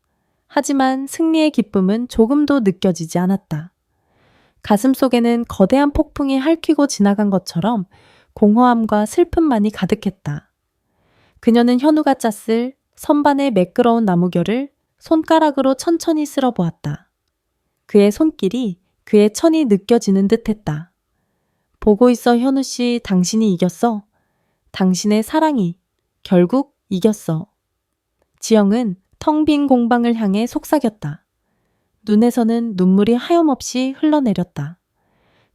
하지만 승리의 기쁨은 조금도 느껴지지 않았다. 가슴 속에는 거대한 폭풍이 핥히고 지나간 것처럼 공허함과 슬픔만이 가득했다. 그녀는 현우가 짰을 선반의 매끄러운 나무결을 손가락으로 천천히 쓸어보았다. 그의 손길이 그의 천이 느껴지는 듯했다. 보고 있어 현우 씨, 당신이 이겼어. 당신의 사랑이 결국 이겼어. 지영은 텅 빈 공방을 향해 속삭였다. 눈에서는 눈물이 하염없이 흘러내렸다.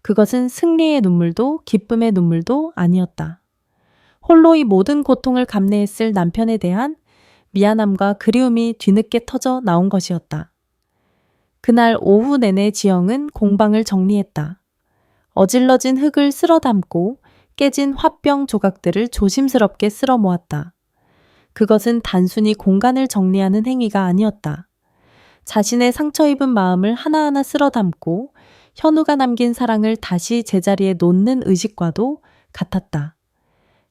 그것은 승리의 눈물도 기쁨의 눈물도 아니었다. 홀로 이 모든 고통을 감내했을 남편에 대한 미안함과 그리움이 뒤늦게 터져 나온 것이었다. 그날 오후 내내 지영은 공방을 정리했다. 어질러진 흙을 쓸어 담고 깨진 화병 조각들을 조심스럽게 쓸어 모았다. 그것은 단순히 공간을 정리하는 행위가 아니었다. 자신의 상처 입은 마음을 하나하나 쓸어 담고 현우가 남긴 사랑을 다시 제자리에 놓는 의식과도 같았다.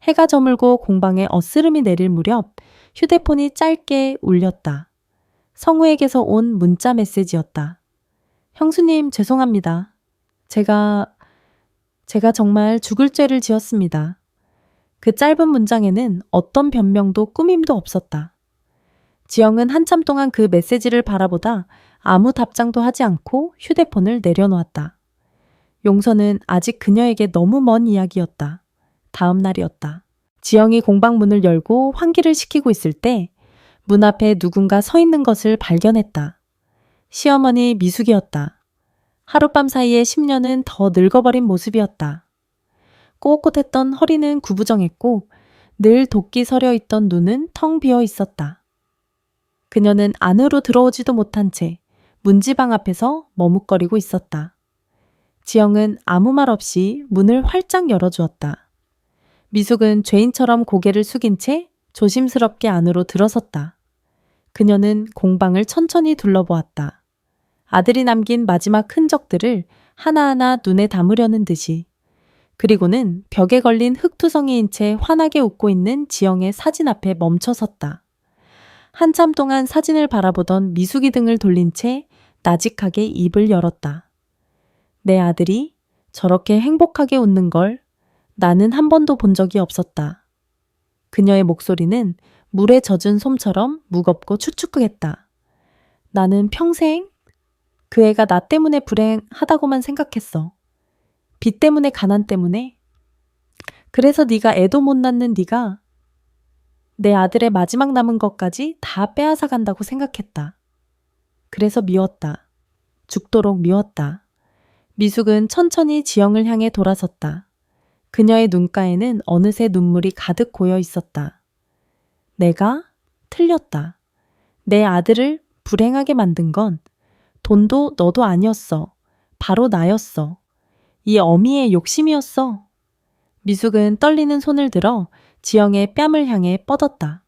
해가 저물고 공방에 어스름이 내릴 무렵 휴대폰이 짧게 울렸다. 성우에게서 온 문자 메시지였다. 형수님, 죄송합니다. 제가 정말 죽을 죄를 지었습니다. 그 짧은 문장에는 어떤 변명도 꾸밈도 없었다. 지영은 한참 동안 그 메시지를 바라보다 아무 답장도 하지 않고 휴대폰을 내려놓았다. 용서는 아직 그녀에게 너무 먼 이야기였다. 다음 날이었다. 지영이 공방 문을 열고 환기를 시키고 있을 때 문 앞에 누군가 서 있는 것을 발견했다. 시어머니 미숙이었다. 하룻밤 사이에 10년은 더 늙어버린 모습이었다. 꼿꼿했던 허리는 구부정했고 늘 도끼 서려 있던 눈은 텅 비어 있었다. 그녀는 안으로 들어오지도 못한 채 문지방 앞에서 머뭇거리고 있었다. 지영은 아무 말 없이 문을 활짝 열어주었다. 미숙은 죄인처럼 고개를 숙인 채 조심스럽게 안으로 들어섰다. 그녀는 공방을 천천히 둘러보았다. 아들이 남긴 마지막 흔적들을 하나하나 눈에 담으려는 듯이. 그리고는 벽에 걸린 흙투성이인 채 환하게 웃고 있는 지영의 사진 앞에 멈춰섰다. 한참 동안 사진을 바라보던 미숙이 등을 돌린 채 나직하게 입을 열었다. 내 아들이 저렇게 행복하게 웃는 걸 나는 한 번도 본 적이 없었다. 그녀의 목소리는 물에 젖은 솜처럼 무겁고 추측했다. 나는 평생 그 애가 나 때문에 불행하다고만 생각했어. 빚 때문에 가난 때문에. 그래서 네가 애도 못 낳는 네가 내 아들의 마지막 남은 것까지 다 빼앗아 간다고 생각했다. 그래서 미웠다. 죽도록 미웠다. 미숙은 천천히 지영을 향해 돌아섰다. 그녀의 눈가에는 어느새 눈물이 가득 고여 있었다. 내가 틀렸다. 내 아들을 불행하게 만든 건 돈도 너도 아니었어. 바로 나였어. 이 어미의 욕심이었어. 미숙은 떨리는 손을 들어 지영의 뺨을 향해 뻗었다.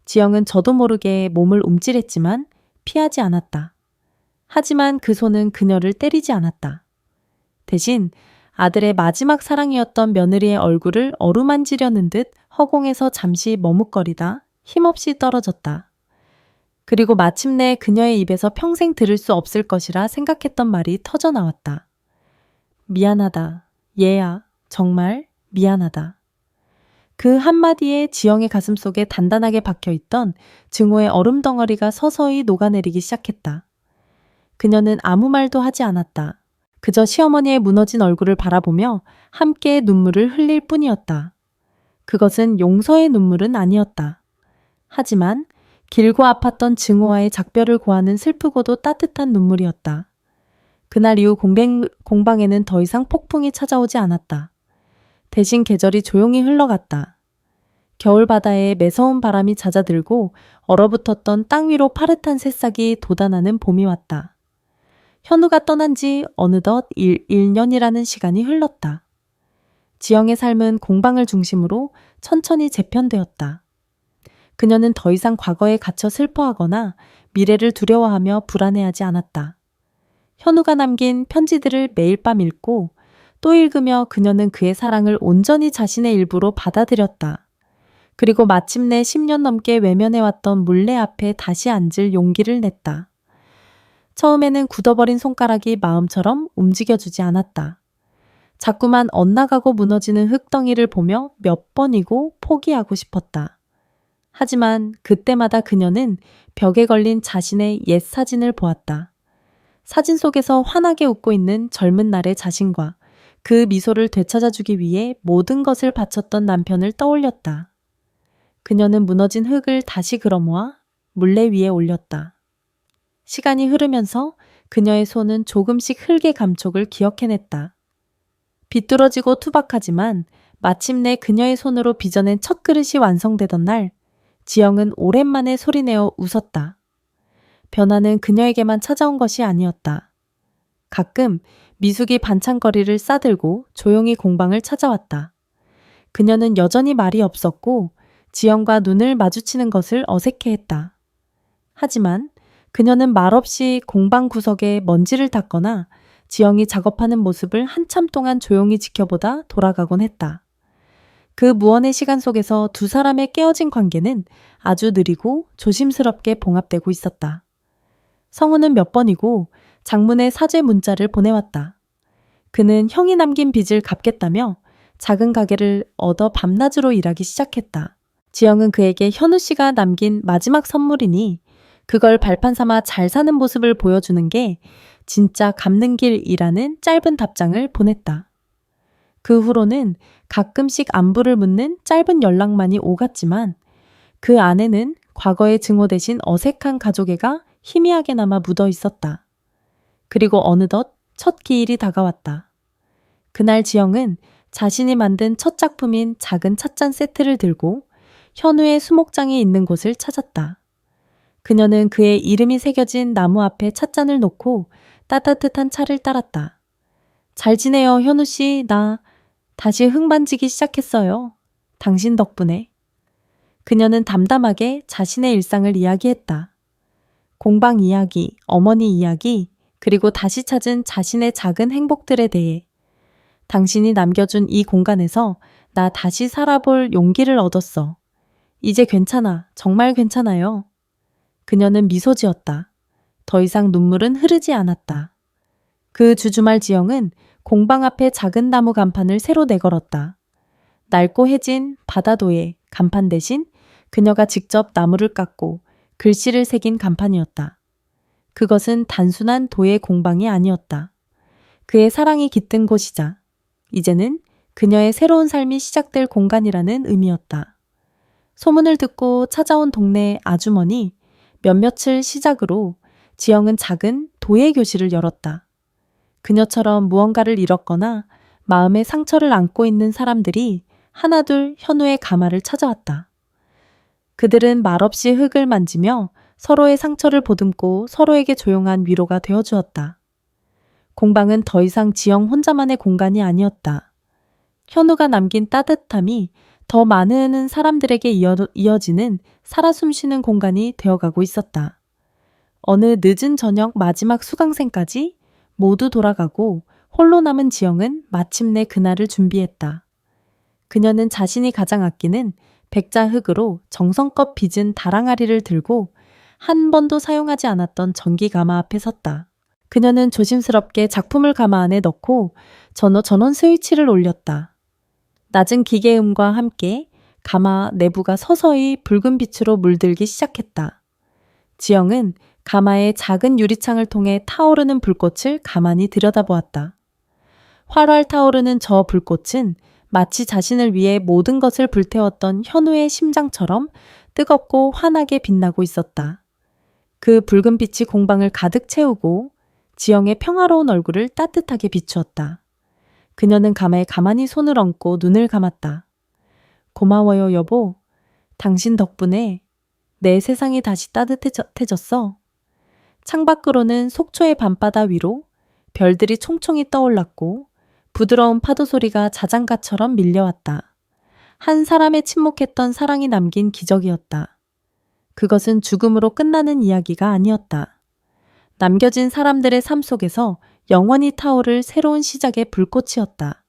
지영은 저도 모르게 몸을 움찔했지만 피하지 않았다. 하지만 그 손은 그녀를 때리지 않았다. 대신 아들의 마지막 사랑이었던 며느리의 얼굴을 어루만지려는 듯 허공에서 잠시 머뭇거리다 힘없이 떨어졌다. 그리고 마침내 그녀의 입에서 평생 들을 수 없을 것이라 생각했던 말이 터져 나왔다. 미안하다. 얘야, 정말 미안하다. 그 한마디에 지영의 가슴속에 단단하게 박혀있던 증오의 얼음 덩어리가 서서히 녹아내리기 시작했다. 그녀는 아무 말도 하지 않았다. 그저 시어머니의 무너진 얼굴을 바라보며 함께 눈물을 흘릴 뿐이었다. 그것은 용서의 눈물은 아니었다. 하지만 길고 아팠던 증오와의 작별을 고하는 슬프고도 따뜻한 눈물이었다. 그날 이후 공방에는 더 이상 폭풍이 찾아오지 않았다. 대신 계절이 조용히 흘러갔다. 겨울바다에 매서운 바람이 잦아들고 얼어붙었던 땅 위로 파릇한 새싹이 돋아나는 봄이 왔다. 현우가 떠난 지 어느덧 1년이라는 시간이 흘렀다. 지영의 삶은 공방을 중심으로 천천히 재편되었다. 그녀는 더 이상 과거에 갇혀 슬퍼하거나 미래를 두려워하며 불안해하지 않았다. 현우가 남긴 편지들을 매일 밤 읽고 또 읽으며 그녀는 그의 사랑을 온전히 자신의 일부로 받아들였다. 그리고 마침내 10년 넘게 외면해왔던 물레 앞에 다시 앉을 용기를 냈다. 처음에는 굳어버린 손가락이 마음처럼 움직여주지 않았다. 자꾸만 엇나가고 무너지는 흙덩이를 보며 몇 번이고 포기하고 싶었다. 하지만 그때마다 그녀는 벽에 걸린 자신의 옛 사진을 보았다. 사진 속에서 환하게 웃고 있는 젊은 날의 자신과 그 미소를 되찾아주기 위해 모든 것을 바쳤던 남편을 떠올렸다. 그녀는 무너진 흙을 다시 걸어모아 물레 위에 올렸다. 시간이 흐르면서 그녀의 손은 조금씩 흙의 감촉을 기억해냈다. 비뚤어지고 투박하지만 마침내 그녀의 손으로 빚어낸 첫 그릇이 완성되던 날, 지영은 오랜만에 소리내어 웃었다. 변화는 그녀에게만 찾아온 것이 아니었다. 가끔 미숙이 반찬거리를 싸들고 조용히 공방을 찾아왔다. 그녀는 여전히 말이 없었고 지영과 눈을 마주치는 것을 어색해했다. 하지만 그녀는 말없이 공방 구석에 먼지를 닦거나 지영이 작업하는 모습을 한참 동안 조용히 지켜보다 돌아가곤 했다. 그 무언의 시간 속에서 두 사람의 깨어진 관계는 아주 느리고 조심스럽게 봉합되고 있었다. 성우는 몇 번이고 장문의 사죄 문자를 보내왔다. 그는 형이 남긴 빚을 갚겠다며 작은 가게를 얻어 밤낮으로 일하기 시작했다. 지영은 그에게 현우 씨가 남긴 마지막 선물이니 그걸 발판 삼아 잘 사는 모습을 보여주는 게 진짜 갚는 길이라는 짧은 답장을 보냈다. 그 후로는 가끔씩 안부를 묻는 짧은 연락만이 오갔지만 그 안에는 과거의 증오 대신 어색한 가족애가 희미하게나마 묻어 있었다. 그리고 어느덧 첫 기일이 다가왔다. 그날 지영은 자신이 만든 첫 작품인 작은 찻잔 세트를 들고 현우의 수목장이 있는 곳을 찾았다. 그녀는 그의 이름이 새겨진 나무 앞에 찻잔을 놓고 따뜻한 차를 따랐다. 잘 지내요, 현우 씨. 나 다시 흥반지기 시작했어요. 당신 덕분에. 그녀는 담담하게 자신의 일상을 이야기했다. 공방 이야기, 어머니 이야기, 그리고 다시 찾은 자신의 작은 행복들에 대해. 당신이 남겨준 이 공간에서 나 다시 살아볼 용기를 얻었어. 이제 괜찮아. 정말 괜찮아요. 그녀는 미소 지었다. 더 이상 눈물은 흐르지 않았다. 그 주주말 지영은 공방 앞에 작은 나무 간판을 새로 내걸었다. 낡고 해진 바다도의 간판 대신 그녀가 직접 나무를 깎고 글씨를 새긴 간판이었다. 그것은 단순한 도예 공방이 아니었다. 그의 사랑이 깃든 곳이자 이제는 그녀의 새로운 삶이 시작될 공간이라는 의미였다. 소문을 듣고 찾아온 동네 아주머니 몇몇을 시작으로 지영은 작은 도예 교실을 열었다. 그녀처럼 무언가를 잃었거나 마음의 상처를 안고 있는 사람들이 하나둘 현우의 가마를 찾아왔다. 그들은 말없이 흙을 만지며 서로의 상처를 보듬고 서로에게 조용한 위로가 되어주었다. 공방은 더 이상 지영 혼자만의 공간이 아니었다. 현우가 남긴 따뜻함이 더 많은 사람들에게 이어지는 살아 숨쉬는 공간이 되어가고 있었다. 어느 늦은 저녁 마지막 수강생까지 모두 돌아가고 홀로 남은 지영은 마침내 그날을 준비했다. 그녀는 자신이 가장 아끼는 백자 흙으로 정성껏 빚은 다랑아리를 들고 한 번도 사용하지 않았던 전기 가마 앞에 섰다. 그녀는 조심스럽게 작품을 가마 안에 넣고 전원 스위치를 올렸다. 낮은 기계음과 함께 가마 내부가 서서히 붉은 빛으로 물들기 시작했다. 지영은 가마의 작은 유리창을 통해 타오르는 불꽃을 가만히 들여다보았다. 활활 타오르는 저 불꽃은 마치 자신을 위해 모든 것을 불태웠던 현우의 심장처럼 뜨겁고 환하게 빛나고 있었다. 그 붉은 빛이 공방을 가득 채우고 지영의 평화로운 얼굴을 따뜻하게 비추었다. 그녀는 가마에 가만히 손을 얹고 눈을 감았다. 고마워요, 여보. 당신 덕분에 내 세상이 다시 따뜻해졌어. 창밖으로는 속초의 밤바다 위로 별들이 총총히 떠올랐고 부드러운 파도 소리가 자장가처럼 밀려왔다. 한 사람의 침묵했던 사랑이 남긴 기적이었다. 그것은 죽음으로 끝나는 이야기가 아니었다. 남겨진 사람들의 삶 속에서 영원히 타오를 새로운 시작의 불꽃이었다.